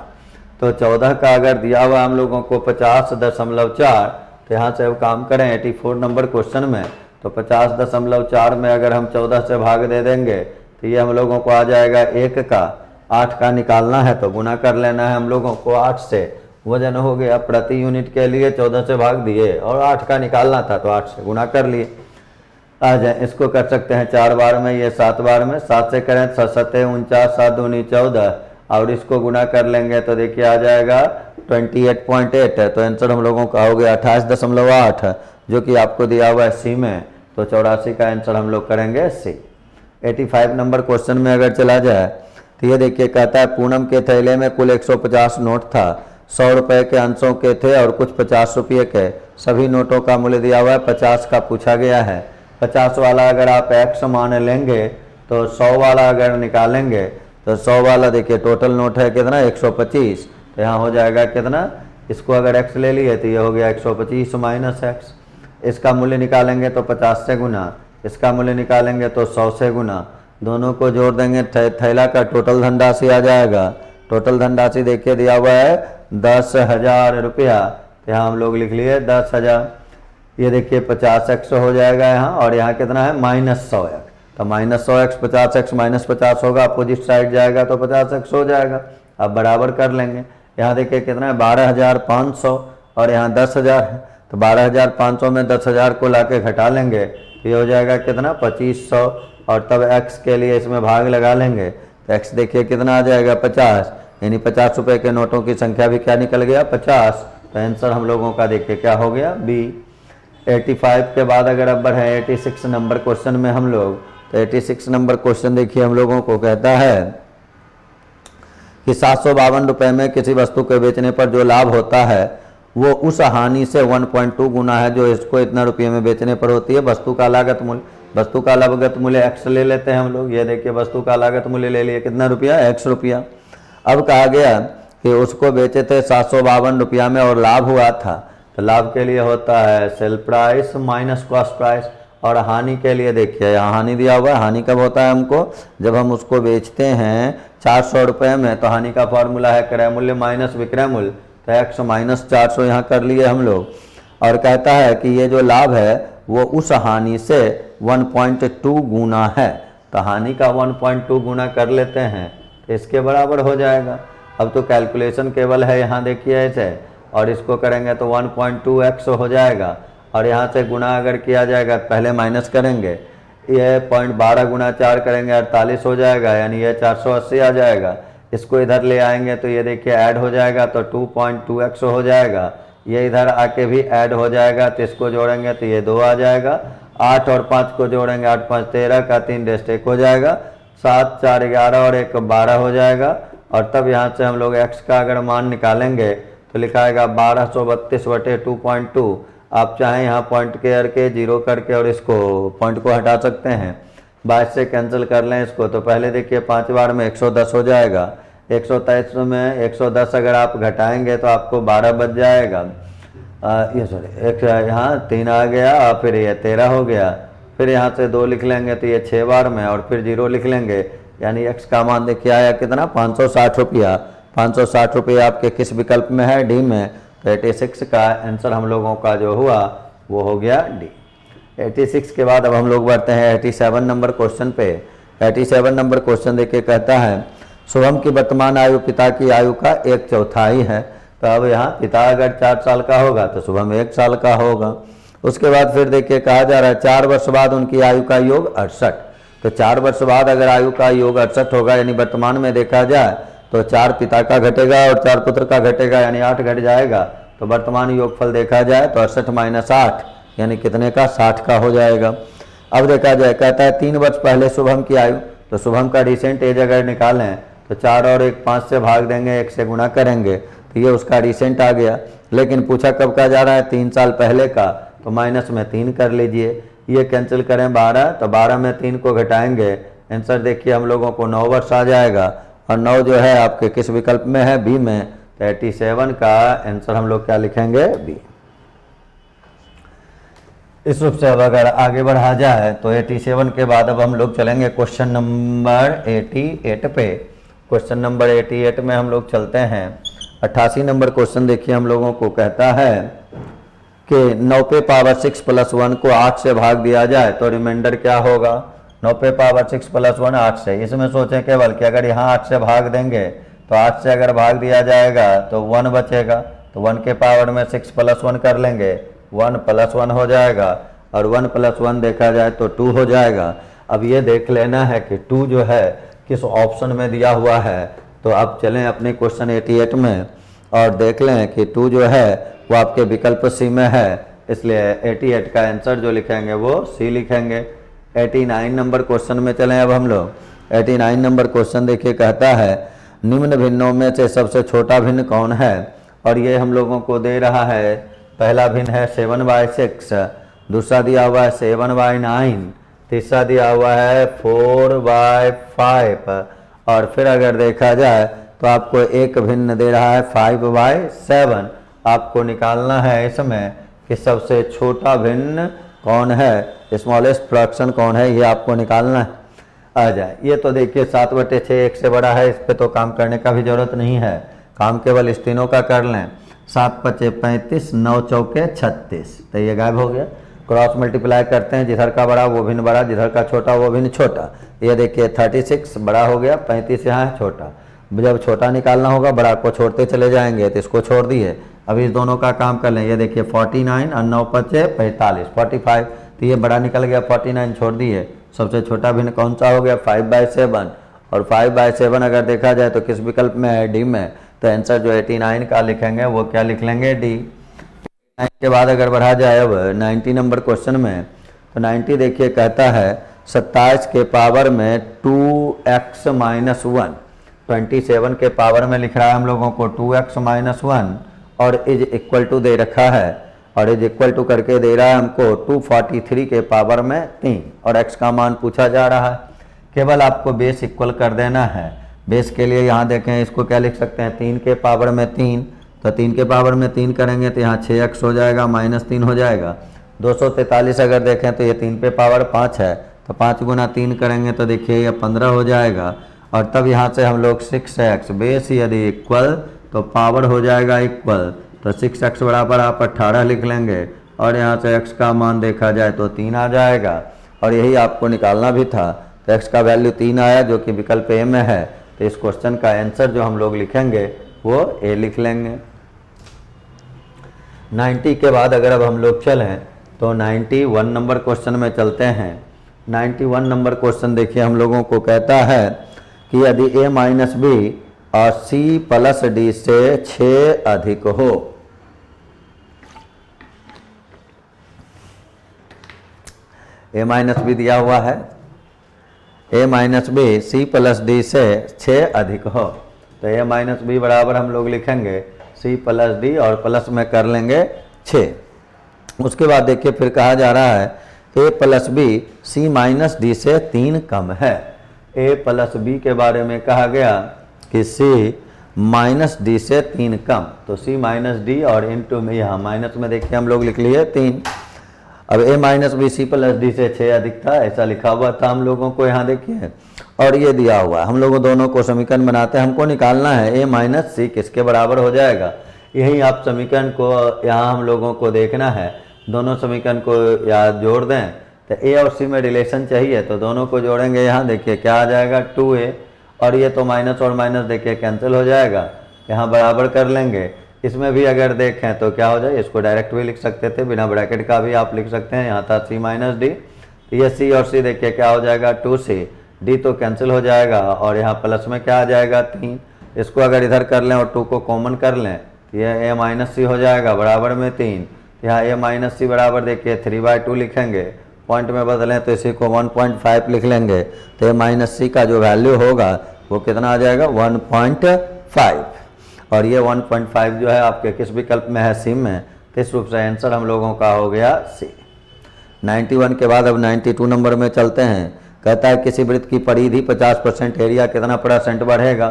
तो 14 का अगर दिया हुआ हम लोगों को 50.4, तो यहाँ से अब काम करें 84 नंबर क्वेश्चन में। तो 50.4 में अगर हम 14 से भाग दे देंगे तो ये हम लोगों को आ जाएगा 1 का, 8 का निकालना है तो गुना कर लेना है हम लोगों को 8 से। वजन हो गया प्रति यूनिट के लिए 14 से भाग दिए और 8 का निकालना था तो 8 से गुना कर लिए। आ जाए, इसको कर सकते हैं 4 बार में, ये 7 बार में। 7 से करें 7 7 49, 7 दूनी 14, और इसको गुना कर लेंगे तो देखिए आ जाएगा 28.8 है। तो आंसर हम लोगों का हो गया 28.8, जो कि आपको दिया हुआ है सी में। तो 84 का आंसर हम लोग करेंगे सी। 85 नंबर क्वेश्चन में अगर चला जाए तो ये देखिए, कहता है पूनम के थैले में कुल 150 नोट था, 100 रुपये के अंशों के थे और कुछ 50 रुपये के। सभी नोटों का मूल्य दिया हुआ है, 50 का पूछा गया है। 50 वाला अगर आप x मान लेंगे तो 100 वाला अगर निकालेंगे तो 100 वाला देखिए टोटल नोट है कितना, 125। तो यहाँ हो जाएगा कितना, इसको अगर x ले लिए तो ये हो गया 125 माइनस x। इसका मूल्य निकालेंगे तो 50 से गुना, इसका मूल्य निकालेंगे तो 100 से गुना, दोनों को जोड़ देंगे थैला का टोटल धनराशि आ जाएगा। टोटल धनराशि देखिए दिया हुआ है 10,000 रुपया। तो यहाँ हम लोग लिख लिए 10,000। ये देखिए 50x हो जाएगा यहाँ, और यहाँ कितना है -100x। तो -100x 50x -50 होगा, अपोजिट साइड जाएगा तो 50x हो जाएगा। अब बराबर कर लेंगे। यहाँ देखिए कितना है 12,500 और यहाँ 10,000 है। तो 12,500 में 10,000 को लाके घटा लेंगे तो ये हो जाएगा कितना 2500, और तब x के लिए इसमें भाग लगा लेंगे तो x देखिए कितना आ जाएगा 50, यानी 50 रुपये के नोटों की संख्या भी क्या निकल गया 50। तो आंसर हम लोगों का देखिए क्या हो गया बी। 85 के बाद अगर अब बढ़े 86 नंबर क्वेश्चन में हम लोग, तो 86 नंबर क्वेश्चन देखिए हम लोगों को कहता है कि 752 रुपये में किसी वस्तु के बेचने पर जो लाभ होता है वो उस हानि से 1.2 गुना है जो इसको इतना रुपये में बेचने पर होती है। वस्तु का लागत मूल्य, वस्तु का लागत मूल्य x ले लेते हैं हम लोग। ये देखिए वस्तु का लागत मूल्य ले लिए कितना रुपया, x रुपया। अब कहा गया कि उसको बेचे थे 752 रुपया में और लाभ हुआ था। तो लाभ के लिए होता है sale price minus cost price, और हानि के लिए देखिए यहाँ हानि दिया हुआ है। हानि कब होता है हमको, जब हम उसको बेचते हैं 400 रुपये में, तो हानि का फॉर्मूला है क्रय मूल्य माइनस विक्रय मूल्य। तो x माइनस 400 यहाँ कर लिए हम लोग। और कहता है कि ये जो लाभ है वो उस हानि से 1.2 गुना है। तो हानि का 1.2 गुना कर लेते हैं तो इसके बराबर हो जाएगा। अब तो कैलकुलेशन केवल है यहाँ देखिए ऐसे, और इसको करेंगे तो 1.2x हो जाएगा, और यहाँ से गुना अगर किया जाएगा पहले माइनस करेंगे, ये 0.12 गुना 4 करेंगे 48 हो जाएगा, यानी ये 480 आ जाएगा। इसको इधर ले आएंगे तो ये देखिए ऐड हो जाएगा तो 2.2x हो जाएगा। ये इधर आके भी ऐड हो जाएगा तो इसको जोड़ेंगे तो ये 2 आ जाएगा। 8 और 5 को जोड़ेंगे, 8 5 13 का 3 रेस्ट 1 हो जाएगा। 7 4 11 और 1 12 हो जाएगा। और तब यहाँ से हम लोग x का अगर मान निकालेंगे तो लिखा आएगा 1232/2.2। आप चाहें यहाँ पॉइंट करके 0 करके और इसको पॉइंट को हटा सकते हैं, 22 से कैंसिल कर लें इसको। तो पहले देखिए 5 बार में 110 हो जाएगा, 123 में 110 अगर आप घटाएंगे तो आपको 12 बच जाएगा। ये सॉरी एक यहाँ 3 आ गया, फिर ये 13 हो गया, फिर यहाँ से 2 लिख लेंगे तो ये 6 बार में, और फिर 0 लिख लेंगे, यानी x का मान देखिए आया कितना 560 रुपया। 560 रुपये आपके किस विकल्प में है? डी में। तो 86 का आंसर हम लोगों का जो हुआ वो हो गया डी। 86 के बाद अब हम लोग बढ़ते हैं 87 नंबर क्वेश्चन पे। 87 नंबर क्वेश्चन देखिए कहता है शुभम की वर्तमान आयु पिता की आयु का 1/4 है। तो अब यहाँ पिता अगर 4 साल का होगा तो शुभम 1 साल का होगा। उसके बाद फिर देखिए कहा जा रहा है 4 वर्ष बाद उनकी आयु का योग 68। तो 4 वर्ष बाद अगर आयु का योग 68 होगा, यानी वर्तमान में देखा जाए तो 4 पिता का घटेगा और 4 पुत्र का घटेगा, यानी 8 घट जाएगा। तो वर्तमान योगफल देखा जाए तो 68 - 8 यानी कितने का? 60 का हो जाएगा। अब देखा जाए कहता है 3 वर्ष पहले शुभम की आयु, तो शुभम का रिसेंट एज अगर निकालें तो 4 और 1 5 से भाग देंगे, 1 से गुणा करेंगे तो ये उसका रिसेंट आ गया। लेकिन पूछा कब का जा रहा है? 3 साल पहले का, तो माइनस में 3 कर लीजिए। ये कैंसिल करें 12, तो 12 में 3 को घटाएंगे, आंसर देखिए हम लोगों को 9 वर्ष आ जाएगा। और 9 जो है आपके किस विकल्प में है? बी में। तो 87 का आंसर हम लोग क्या लिखेंगे? बी। इस रूप से अब अगर आगे बढ़ा जाए तो 87 के बाद अब हम लोग चलेंगे क्वेश्चन नंबर 88 पे। क्वेश्चन नंबर 88 में हम लोग चलते हैं। 88 नंबर क्वेश्चन देखिए हम लोगों को कहता है कि 9 पे पावर 6 + 1 को 8 से भाग दिया जाए तो रिमाइंडर क्या होगा? 9 पे पावर 6 + 1 8 से। इसमें सोचें केवल कि अगर यहाँ 8 से भाग देंगे तो 8 से अगर भाग दिया जाएगा तो 1 बचेगा, तो 1 के पावर में 6 + 1 कर लेंगे, 1 + 1 हो जाएगा, और 1 + 1 देखा जाए तो 2 हो जाएगा। अब ये देख लेना है कि 2 जो है किस ऑप्शन में दिया हुआ है। तो अब चलें अपने क्वेश्चन 88 में और देख लें कि 2 जो है वो आपके विकल्प सी में है, इसलिए 88 का आंसर जो लिखेंगे वो सी लिखेंगे। 89 नंबर क्वेश्चन में चलें अब हम लोग। 89 नंबर क्वेश्चन देखिए कहता है निम्न भिन्नों में से सबसे छोटा भिन्न कौन है? और ये हम लोगों को दे रहा है, पहला भिन्न है 7/6, दूसरा दिया हुआ है 7/9, तीसरा दिया हुआ है 4/5, और फिर अगर देखा जाए तो आपको एक भिन्न दे रहा है 5/7। आपको निकालना है इसमें कि सबसे छोटा भिन्न कौन है, स्मॉलेस्ट फ्रैक्शन कौन है, ये आपको निकालना है। आ जाए ये तो देखिए 7/6 1 से बड़ा है, इस पे तो काम करने का भी जरूरत नहीं है, काम केवल इस तीनों का कर लें। 7 × 5 = 35, 9 × 4 = 36, तो ये गायब हो गया। क्रॉस मल्टीप्लाई करते हैं, जिधर का बड़ा वो भिन्न बड़ा, जिधर का छोटा वो भिन्न छोटा। ये देखिए 36 बड़ा हो गया, 35 यहाँ है छोटा। जब छोटा निकालना होगा बड़ा को छोड़ते चले जाएंगे, तो इसको छोड़ दिए। अब इस दोनों का काम कर लें, ये देखिए 49 और 9 × 5 = 45, 45, तो ये बड़ा निकल गया, 49 छोड़ दिए। सबसे छोटा भिन्न कौन सा हो गया? 5/7, और 5/7 अगर देखा जाए तो किस विकल्प में है? डी में। तो आंसर जो 89 का लिखेंगे वो क्या लिख लेंगे? डी। 89 के बाद अगर बढ़ा जाए अब 90 नंबर क्वेश्चन में, तो 90 देखिए कहता है 27 के पावर में 2x - 1, 27 के पावर में लिख रहा है हम लोगों को 2x - 1 और इज इक्वल टू दे रखा है, और इज इक्वल टू करके दे रहा है हमको 243 के पावर में 3, और x का मान पूछा जा रहा है। केवल आपको बेस इक्वल कर देना है। बेस के लिए यहाँ देखें, इसको क्या लिख सकते हैं? 3 के पावर में 3, तो 3 के पावर में 3 करेंगे तो यहाँ 6x हो जाएगा, -3 हो जाएगा। 243 अगर देखें तो ये 3 पे पावर 5 है, तो 5 × 3 करेंगे तो देखिए ये 15 हो जाएगा। और तब यहाँ से हम लोग 6x बेस यदि इक्वल तो पावर हो जाएगा इक्वल, तो 6x बराबर आप 18 लिख लेंगे, और यहाँ से x का मान देखा जाए तो 3 आ जाएगा, और यही आपको निकालना भी था। तो x का वैल्यू 3 आया जो कि विकल्प ए में है। तो इस क्वेश्चन का आंसर जो हम लोग लिखेंगे वो ए लिख लेंगे। 90 के बाद अगर अब हम लोग चलें तो 91 नंबर क्वेश्चन में चलते हैं। 91 नंबर क्वेश्चन देखिए हम लोगों को कहता है कि यदि a माइनस बी और c प्लस डी से 6 अधिक हो, a माइनस बी दिया हुआ है, a minus B C plus D से 6 अधिक हो, तो a माइनस बी बराबर हम लोग लिखेंगे c प्लस डी और प्लस में कर लेंगे 6। उसके बाद देखिए फिर कहा जा रहा है a plus B C minus D से 3 कम है। a प्लस बी के बारे में कहा गया कि c माइनस डी से 3 कम, तो c माइनस डी और इंटू में यहाँ माइनस में देखिए हम लोग लिख लिए 3। अब a minus B C plus D से 6 अधिक था, ऐसा लिखा हुआ था हम लोगों को यहाँ देखिए, और ये दिया हुआ है। हम लोगों दोनों को समीकरण बनाते हैं, हमको निकालना है a माइनस सी किसके बराबर हो जाएगा। यही आप समीकरण को यहाँ हम लोगों को देखना है, दोनों समीकरण को याद जोड़ दें तो a और c में रिलेशन चाहिए, तो दोनों को जोड़ेंगे। यहाँ देखिए क्या आ जाएगा 2a, और ये तो माइनस और माइनस देखिए कैंसिल हो जाएगा, यहाँ बराबर कर लेंगे। इसमें भी अगर देखें तो क्या हो जाए, इसको डायरेक्ट भी लिख सकते थे, बिना ब्रैकेट का भी आप लिख सकते हैं। यहाँ था c माइनस डी, तो ये c और c देखिए क्या हो जाएगा 2c, d तो कैंसिल हो जाएगा और यहाँ प्लस में क्या आ जाएगा 3। इसको अगर इधर कर लें और 2 को कॉमन कर लें तो ये a माइनस सी हो जाएगा बराबर में 3। यहाँ a माइनस सी बराबर देखिए 3/2 लिखेंगे, पॉइंट में बदलें तो इसी को 1.5 लिख लेंगे, तो a माइनस सी का जो वैल्यू होगा वो कितना आ जाएगा 1.5, और ये 1.5 जो है आपके किस विकल्प में है, सी में, तो इस रूप से आंसर हम लोगों का हो गया सी। 91 के बाद अब 92 नंबर में चलते हैं। कहता है किसी वृत्त की परिधि 50% एरिया कितना % बढ़ेगा,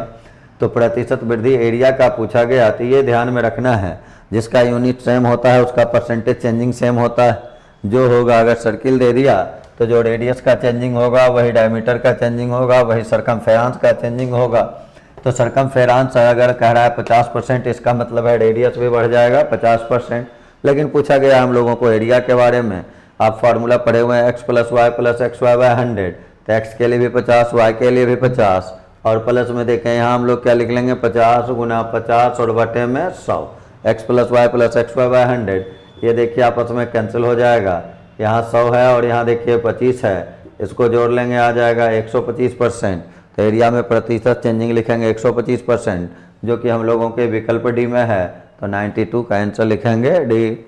तो प्रतिशत वृद्धि एरिया का पूछा गया, तो ये ध्यान में रखना है जिसका यूनिट सेम होता है उसका परसेंटेज चेंजिंग सेम होता है। जो होगा अगर सर्किल दे दिया तो जो रेडियस का चेंजिंग होगा वही डायमीटर का चेंजिंग होगा, वही सरकमफेरेंस का चेंजिंग होगा। तो सरकमफेरेंस अगर कह रहा है 50%, इसका मतलब है रेडियस भी बढ़ जाएगा 50%। लेकिन पूछा गया हम लोगों को एरिया के बारे में, आप फार्मूला पढ़े हुए हैं x plus Y plus X Y by 100, तो x के लिए भी 50, y के लिए भी 50, और प्लस में देखें यहाँ हम लोग क्या लिख लेंगे 50 गुना 50 और बटे में 100, x plus Y plus X Y by 100, ये देखिए आपस में कैंसिल हो जाएगा। यहाँ 100 है और यहाँ देखिए 25 है, इसको जोड़ लेंगे आ जाएगा 125%। तो एरिया में प्रतिशत चेंजिंग लिखेंगे 125%, जो कि हम लोगों के विकल्प डी में है, तो 92 का आंसर लिखेंगे डी।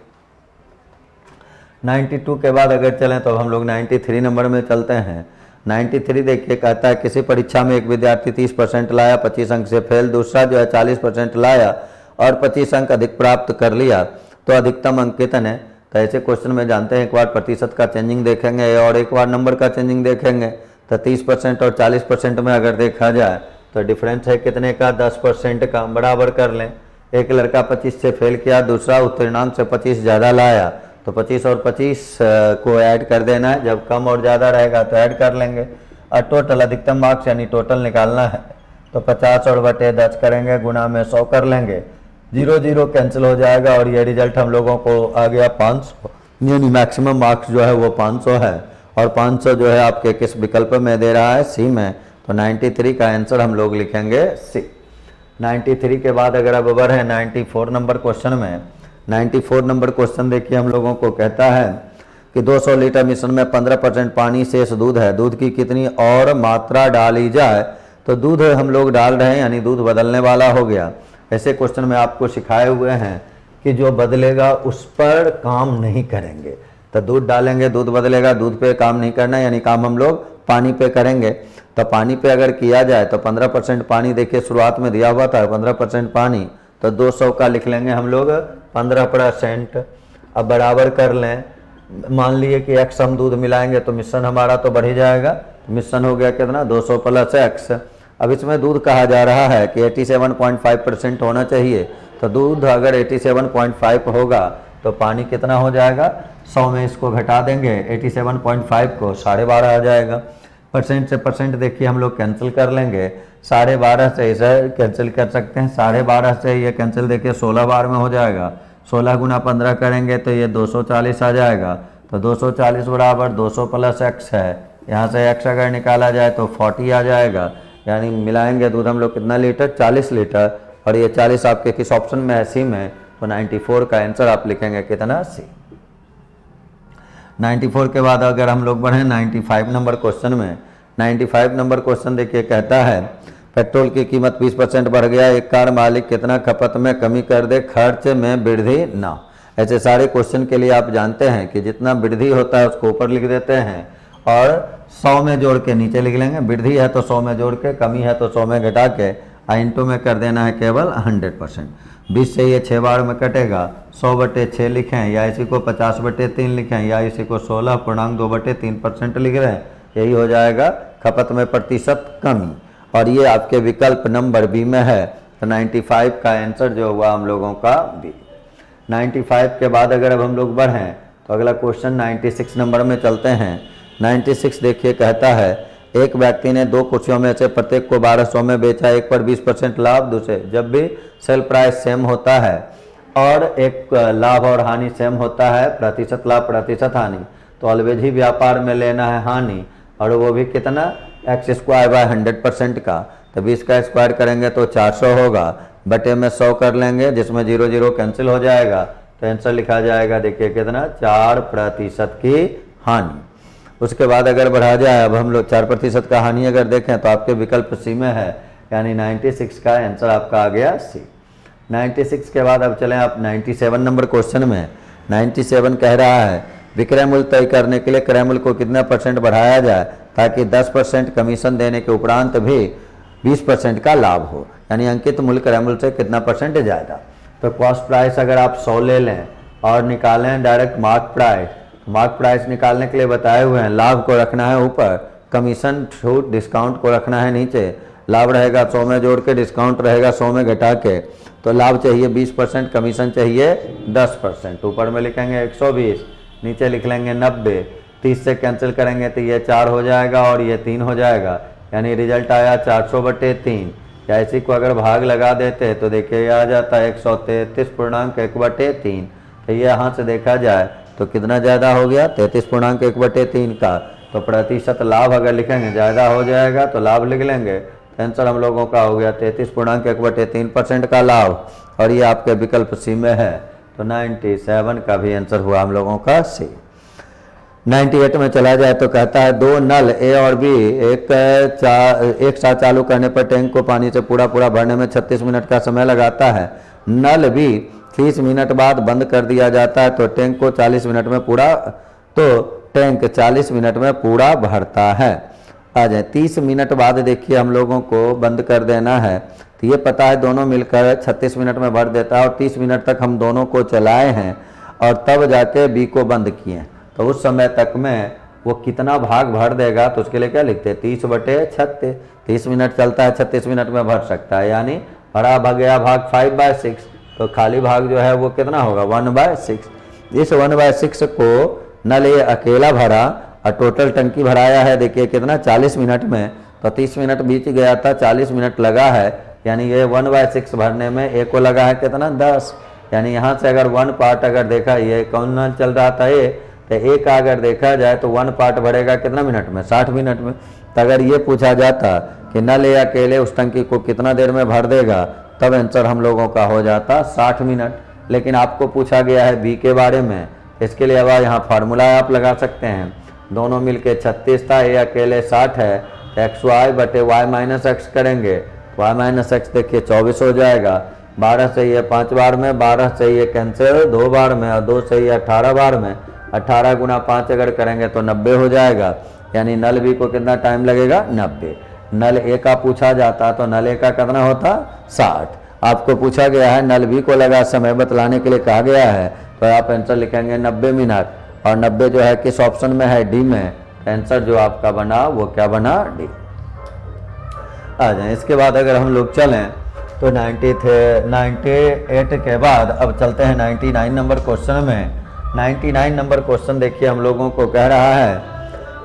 92 के बाद अगर चलें तो हम लोग 93 नंबर में चलते हैं। 93 देखिए कहता है किसी परीक्षा में एक विद्यार्थी 30% लाया, 25 अंक से फेल, दूसरा जो है 40% लाया और 25 अंक अधिक प्राप्त कर लिया, तो अधिकतम अंक कितने। तो ऐसे क्वेश्चन में जानते हैं एक बार प्रतिशत का चेंजिंग देखेंगे और एक बार नंबर का चेंजिंग देखेंगे। तो 30% और 40% में अगर देखा जाए तो डिफरेंस है कितने का 10% का, बराबर कर लें। एक लड़का 25 से फेल किया, दूसरा उत्तीर्णांक से 25 ज़्यादा लाया, तो 25 और 25 को ऐड कर देना है, जब कम और ज़्यादा रहेगा तो ऐड कर लेंगे। और टोटल अधिकतम मार्क्स यानी टोटल निकालना है, तो 50 और बटे 10 करेंगे, गुना में 100 कर लेंगे, 0 0 कैंसिल हो जाएगा और ये रिजल्ट हम लोगों को आ गया 500, यानी मैक्सिमम मार्क्स जो है वो 500 है, और 500 जो है आपके किस विकल्प में दे रहा है, सी में, तो 93 का आंसर हम लोग लिखेंगे सी। 93 के बाद अगर अब बढ़े 94 नंबर क्वेश्चन में। 94 नंबर क्वेश्चन देखिए हम लोगों को कहता है कि 200 लीटर मिश्रण में 15% पानी शेष दूध है, दूध की कितनी और मात्रा डाली जाए। तो दूध हम लोग डाल रहे हैं यानी दूध बदलने वाला हो गया। ऐसे क्वेश्चन में आपको सिखाए हुए हैं कि जो बदलेगा उस पर काम नहीं करेंगे, तो दूध डालेंगे दूध बदलेगा, दूध पे काम नहीं करना, यानी काम हम लोग पानी पे करेंगे। तो पानी पे अगर किया जाए तो 15% पानी देखिए शुरुआत में दिया हुआ था 15% पानी, तो 200 का लिख लेंगे हम लोग 15%। अब बराबर कर लें, मान लिए कि x हम दूध मिलाएंगे तो मिश्रण हमारा तो बढ़ ही जाएगा, मिश्रण हो गया कितना 200 प्लस x। अब इसमें दूध कहा जा रहा है कि 87.5% होना चाहिए, तो दूध अगर 87.5 होगा तो पानी कितना हो जाएगा, 100 में इसको घटा देंगे 87.5 को 12.5 आ जाएगा। परसेंट से परसेंट देखिए हम लोग कैंसिल कर लेंगे, 12.5 से इसे कैंसिल कर सकते हैं, 12.5 से ये कैंसिल देखिए 16 बार में हो जाएगा, 16 गुना 15 करेंगे तो ये 240 आ जाएगा। तो 240 बराबर 200 प्लस x है, यहाँ से x अगर निकाला जाए तो 40 आ जाएगा, यानी मिलाएंगे दूध हम लोग कितना लीटर, 40 लीटर, और ये 40 आपके किस ऑप्शन में है, सी में, तो 94 का आंसर आप लिखेंगे कितना, सी। 94 के बाद अगर हम लोग बढ़ें 95 नंबर क्वेश्चन में, 95 नंबर क्वेश्चन देखिए कहता है पेट्रोल की कीमत 20% बढ़ गया, एक कार मालिक कितना खपत में कमी कर दे, खर्च में वृद्धि ना। ऐसे सारे क्वेश्चन के लिए आप जानते हैं कि जितना वृद्धि होता है उसको ऊपर लिख देते हैं और 100 में जोड़ के नीचे लिख लेंगे, वृद्धि है तो 100 में जोड़ के, कमी है तो 100 में घटा के इंटू में कर देना है केवल 100%। 20 से ये 6 बार में कटेगा, 100/6 लिखें या इसी को 50/3 लिखें या इसी को 16.2/3% लिख रहे हैं, यही हो जाएगा खपत में प्रतिशत कमी। और ये आपके विकल्प नंबर बी में है, तो 95 का आंसर जो हुआ हम लोगों का बी। 95 के बाद अगर अब हम लोग बढ़ें तो अगला क्वेश्चन 96 नंबर में चलते हैं। 96 देखिए कहता है एक व्यक्ति ने 2 कुर्सियों में से प्रत्येक को 1200 में बेचा, एक पर 20% लाभ, दूसरे जब भी सेल प्राइस सेम होता है और एक लाभ और हानि सेम होता है, प्रतिशत लाभ प्रतिशत हानि, तो ऑलवेज ही व्यापार में लेना है हानि, और वो भी कितना, x²/100% का। तो 20 का स्क्वायर करेंगे तो 400 होगा, बटे में 100 कर लेंगे जिसमें 0 0 कैंसिल हो जाएगा, तो आंसर लिखा जाएगा देखिए कितना, 4% की हानि। उसके बाद अगर बढ़ा जाए, अब हम लोग 4% का हानि अगर देखें तो आपके विकल्प सी में है, यानी 96 का आंसर आपका आ गया सी। 96 के बाद अब चलें आप 97 नंबर क्वेश्चन में। 97 कह रहा है विक्रय मूल्य तय करने के लिए क्रय मूल्य को कितना % बढ़ाया जाए ताकि 10% कमीशन देने के उपरांत भी 20% का लाभ हो, यानी अंकित मूल्य क्रय मूल्य से कितना % ज़्यादा। तो कॉस्ट प्राइस अगर आप 100 ले लें और निकालें direct mark price, mark price निकालने के लिए बताए हुए हैं लाभ को रखना है ऊपर, कमीशन छूट डिस्काउंट को रखना है नीचे। लाभ रहेगा 100 में जोड़ के, डिस्काउंट रहेगा 100 में घटा के, तो लाभ चाहिए 20%, कमीशन चाहिए 10%। ऊपर में लिखेंगे 120, नीचे लिख लेंगे 90, 30 से कैंसिल करेंगे तो ये 4 हो जाएगा और ये 3 हो जाएगा, यानी रिजल्ट आया 400/3। या इसी को अगर भाग लगा देते तो देखिए ये आ जाता है 133.1/3। तो ये यहाँ से देखा जाए तो कितना ज़्यादा हो गया, 33.1/3 का। तो प्रतिशत लाभ अगर लिखेंगे ज़्यादा हो जाएगा तो लाभ लिख लेंगे, तो आंसर हम लोगों का हो गया 33.1/3% का लाभ, और ये आपके विकल्प सी में है। तो 97 का भी आंसर हुआ हम लोगों का सी। 98 में चला जाए तो कहता है 2 नल ए और बी एक साथ चालू करने पर टैंक को पानी से पूरा भरने में 36 मिनट का समय लगाता है। नल बी 30 मिनट बाद बंद कर दिया जाता है, तो टैंक 40 मिनट में पूरा भरता है। आ जाए 30 मिनट बाद देखिए हम लोगों को बंद कर देना है, तो ये पता है दोनों मिलकर 36 मिनट में भर देता है, और 30 मिनट तक हम दोनों को चलाए हैं और तब जाके बी को बंद किए, तो उस समय तक में वो कितना भाग भर देगा, तो उसके लिए क्या लिखते हैं 30/36। 30 मिनट चलता है, 36 मिनट में भर सकता है, यानी भरा गया भाग 5/6, तो खाली भाग जो है वो कितना होगा 1/6। इस 1/6 को नल ये अकेला भरा और टोटल टंकी भराया है देखिए कितना 40 मिनट में, तो 30 मिनट बीच गया था, 40 मिनट लगा है, यानी ये 1/6 भरने में ए को लगा है कितना 10, यानी यहाँ से अगर 1 पार्ट अगर देखा, ये कौन नल चल रहा था ये, तो ए का अगर देखा जाए तो 1 पार्ट भरेगा कितना मिनट में, 60 मिनट में। तो अगर ये पूछा जाता कि नल ए अकेले उस टंकी को कितना देर में भर देगा, तब आंसर हम लोगों का हो जाता 60 मिनट। लेकिन आपको पूछा गया है बी के बारे में, इसके लिए अब यहाँ फार्मूला आप लगा सकते हैं, दोनों मिलके 36 था, ए अकेले 60 है, xy/y-x करेंगे, y-x देखिए 24 हो जाएगा, 12 से ये 5 बार में, 12 से ये कैंसिल 2 बार में, और 2 से ये 18 बार में, 18 × 5 अगर करेंगे तो 90 हो जाएगा, यानी नल बी को कितना टाइम लगेगा 90। नल ए का पूछा जाता तो नल ए का कितना होता 60। आपको पूछा गया है नल बी को लगा समय बतलाने के लिए कहा गया है, तो आप आंसर लिखेंगे 90 मिनट, और 90 जो है किस ऑप्शन में है, डी में। आंसर जो आपका बना वो क्या बना, डी। आ जाए इसके बाद अगर हम लोग चलें तो 98 के बाद अब चलते हैं 99 नंबर क्वेश्चन में। 99 नंबर क्वेश्चन देखिए हम लोगों को कह रहा है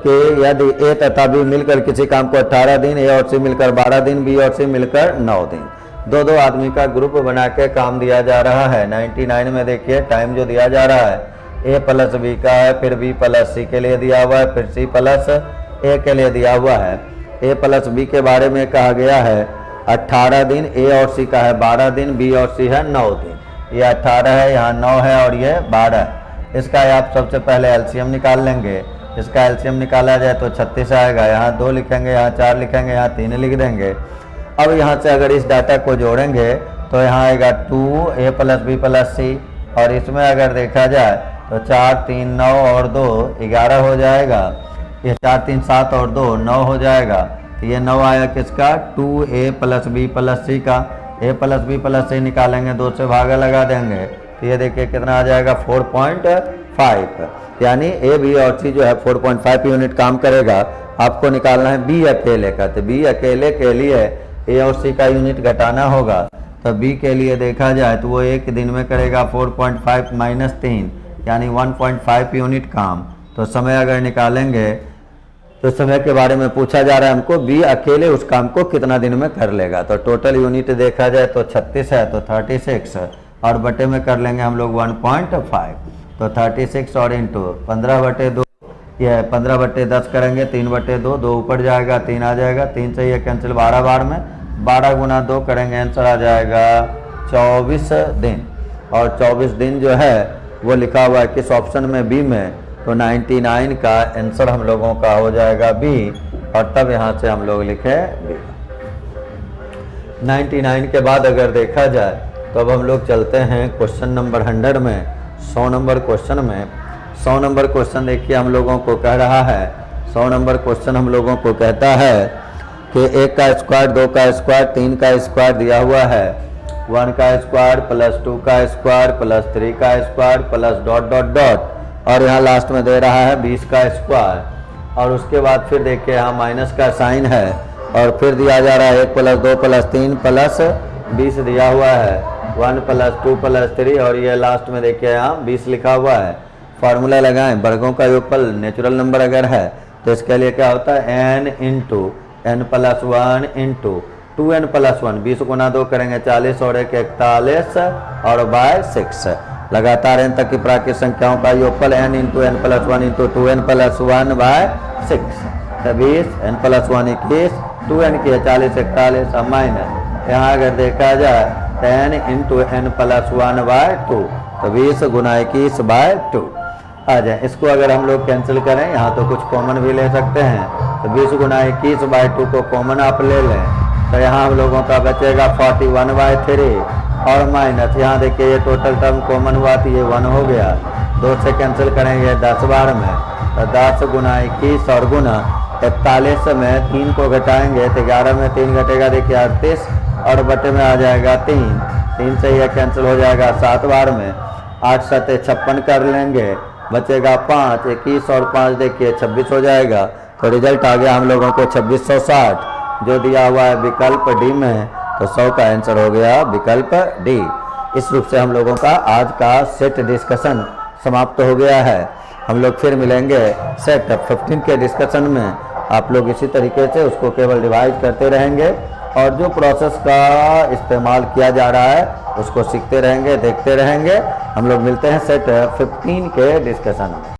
कि यदि ए तथा बी मिलकर किसी काम को 18 दिन, ए और सी मिलकर 12 दिन, बी और सी मिलकर 9 दिन, दो आदमी का ग्रुप बना के काम दिया जा रहा है। 99 में देखिए टाइम जो दिया जा रहा है ए प्लस बी का है, फिर बी प्लस सी के लिए दिया हुआ है, फिर सी प्लस ए के लिए दिया हुआ है। ए प्लस बी के बारे में कहा गया है 18 दिन, ए और सी का है 12 दिन, बी और सी है 9 दिन। ये 18 है, यहाँ 9 है और ये 12 है। इसका आप सबसे पहले एलसीएम निकाल लेंगे। इसका एलसीएम निकाला जाए तो 36 आएगा। यहाँ 2 लिखेंगे, यहाँ 4 लिखेंगे, यहाँ 3 लिख देंगे। अब यहाँ से अगर इस डाटा को जोड़ेंगे तो यहाँ आएगा 2 ए प्लस बी प्लस सी, और इसमें अगर देखा जाए तो 4 3 9 और 2 11 हो जाएगा। ये 4 3 7 और 2 9 हो जाएगा। तो ये 9 आया किसका? 2a प्लस बी प्लस सी का। ए प्लस बी प्लस सी निकालेंगे, 2 से भागा लगा देंगे तो ये देखिए कितना आ जाएगा 4.5। यानी ए बी और सी जो है 4.5 यूनिट काम करेगा। आपको निकालना है बी अकेले का, तो बी अकेले के लिए ए और सी का यूनिट घटाना होगा। तो बी के लिए देखा जाए तो वो एक दिन में करेगा 4.5 माइनस 3 यानी 1.5 यूनिट काम। तो समय अगर निकालेंगे तो समय के बारे में पूछा जा रहा है हमको, बी अकेले उस काम को कितना दिन में कर लेगा। तो टोटल यूनिट देखा जाए तो 36 है, तो 36 और बटे में कर लेंगे हम लोग 1.5। तो 36 और इंटू 15/2, ये 15/10 करेंगे, 3/2, 2 ऊपर जाएगा, 3 आ जाएगा, 3 से ये कैंसिल 12 बार में, 12 गुना 2 करेंगे, आंसर आ जाएगा 24 दिन। और 24 दिन जो है वो लिखा हुआ है किस ऑप्शन में? बी में। तो 99 का आंसर हम लोगों का हो जाएगा बी, और तब यहाँ से हम लोग लिखे बी। 99 के बाद अगर देखा जाए तो अब हम लोग चलते हैं क्वेश्चन नंबर 100 में, 100 नंबर क्वेश्चन में। 100 नंबर क्वेश्चन देखिए हम लोगों को कह रहा है, 100 नंबर क्वेश्चन हम लोगों को कहता है कि 1 का स्क्वायर, 2 का स्क्वायर, 3 का स्क्वायर दिया हुआ है, 1 का स्क्वायर प्लस 2 का स्क्वायर प्लस 3 का square plus dot dot dot, और यहाँ लास्ट में दे रहा है 20 का स्क्वायर। और उसके बाद फिर देखिए यहाँ माइनस का साइन है, और फिर दिया जा रहा है 1 प्लस 2 प्लस 3 प्लस 20 दिया हुआ है, 1 प्लस 2 प्लस 3, और ये लास्ट में देखिए यहाँ 20 लिखा हुआ है। फार्मूला लगाएं, वर्गों का योगफल नेचुरल नंबर अगर है तो इसके लिए क्या होता है? n into n plus 1 into 2n plus 1, 20 गुना 2 करेंगे 40 और 1 41 और बाय 6। लगातार n तक की प्राकृतिक संख्याओं का योगफल n into n plus 1 into 2n plus 1 by 6। 20 n plus 1 21, 2n की 40 41 और माइनस, यहाँ अगर देखा जाए 10 इंटू n प्लस 1 बाय 2, तो 20 गुना 21 बाय 2 आ जाए। इसको अगर हम लोग कैंसिल करें, यहाँ तो कुछ कॉमन भी ले सकते हैं, तो 20 गुना 21 बाय 2 को कॉमन आप ले लें, तो यहाँ हम लोगों का बचेगा 41 बाय 3 और माइनस, यहाँ देखिए ये टोटल टर्म कॉमन हुआ तो ये 1 हो गया, 2 से कैंसिल करेंगे 10 बार में, तो 10 गुना 21 और गुना 41 में 3 को घटाएंगे तो 11 में 3 घटेगा, देखिए 38 और बटे में आ जाएगा 3 से यह कैंसिल हो जाएगा 7 बार में, 8 7 56 कर लेंगे, बचेगा 5, 21 और 5 देखिए 26 हो जाएगा। तो रिजल्ट आ गया हम लोगों को 2660 जो दिया हुआ है विकल्प डी में। तो 100 का आंसर हो गया विकल्प डी। इस रूप से हम लोगों का आज का सेट डिस्कशन समाप्त हो गया है। हम लोग फिर मिलेंगे सेट 15 के डिस्कशन में। आप लोग इसी तरीके से उसको केवल रिवाइज करते रहेंगे और जो प्रोसेस का इस्तेमाल किया जा रहा है उसको सीखते रहेंगे, देखते रहेंगे। हम लोग मिलते हैं सेट 15 के डिस्कशन में।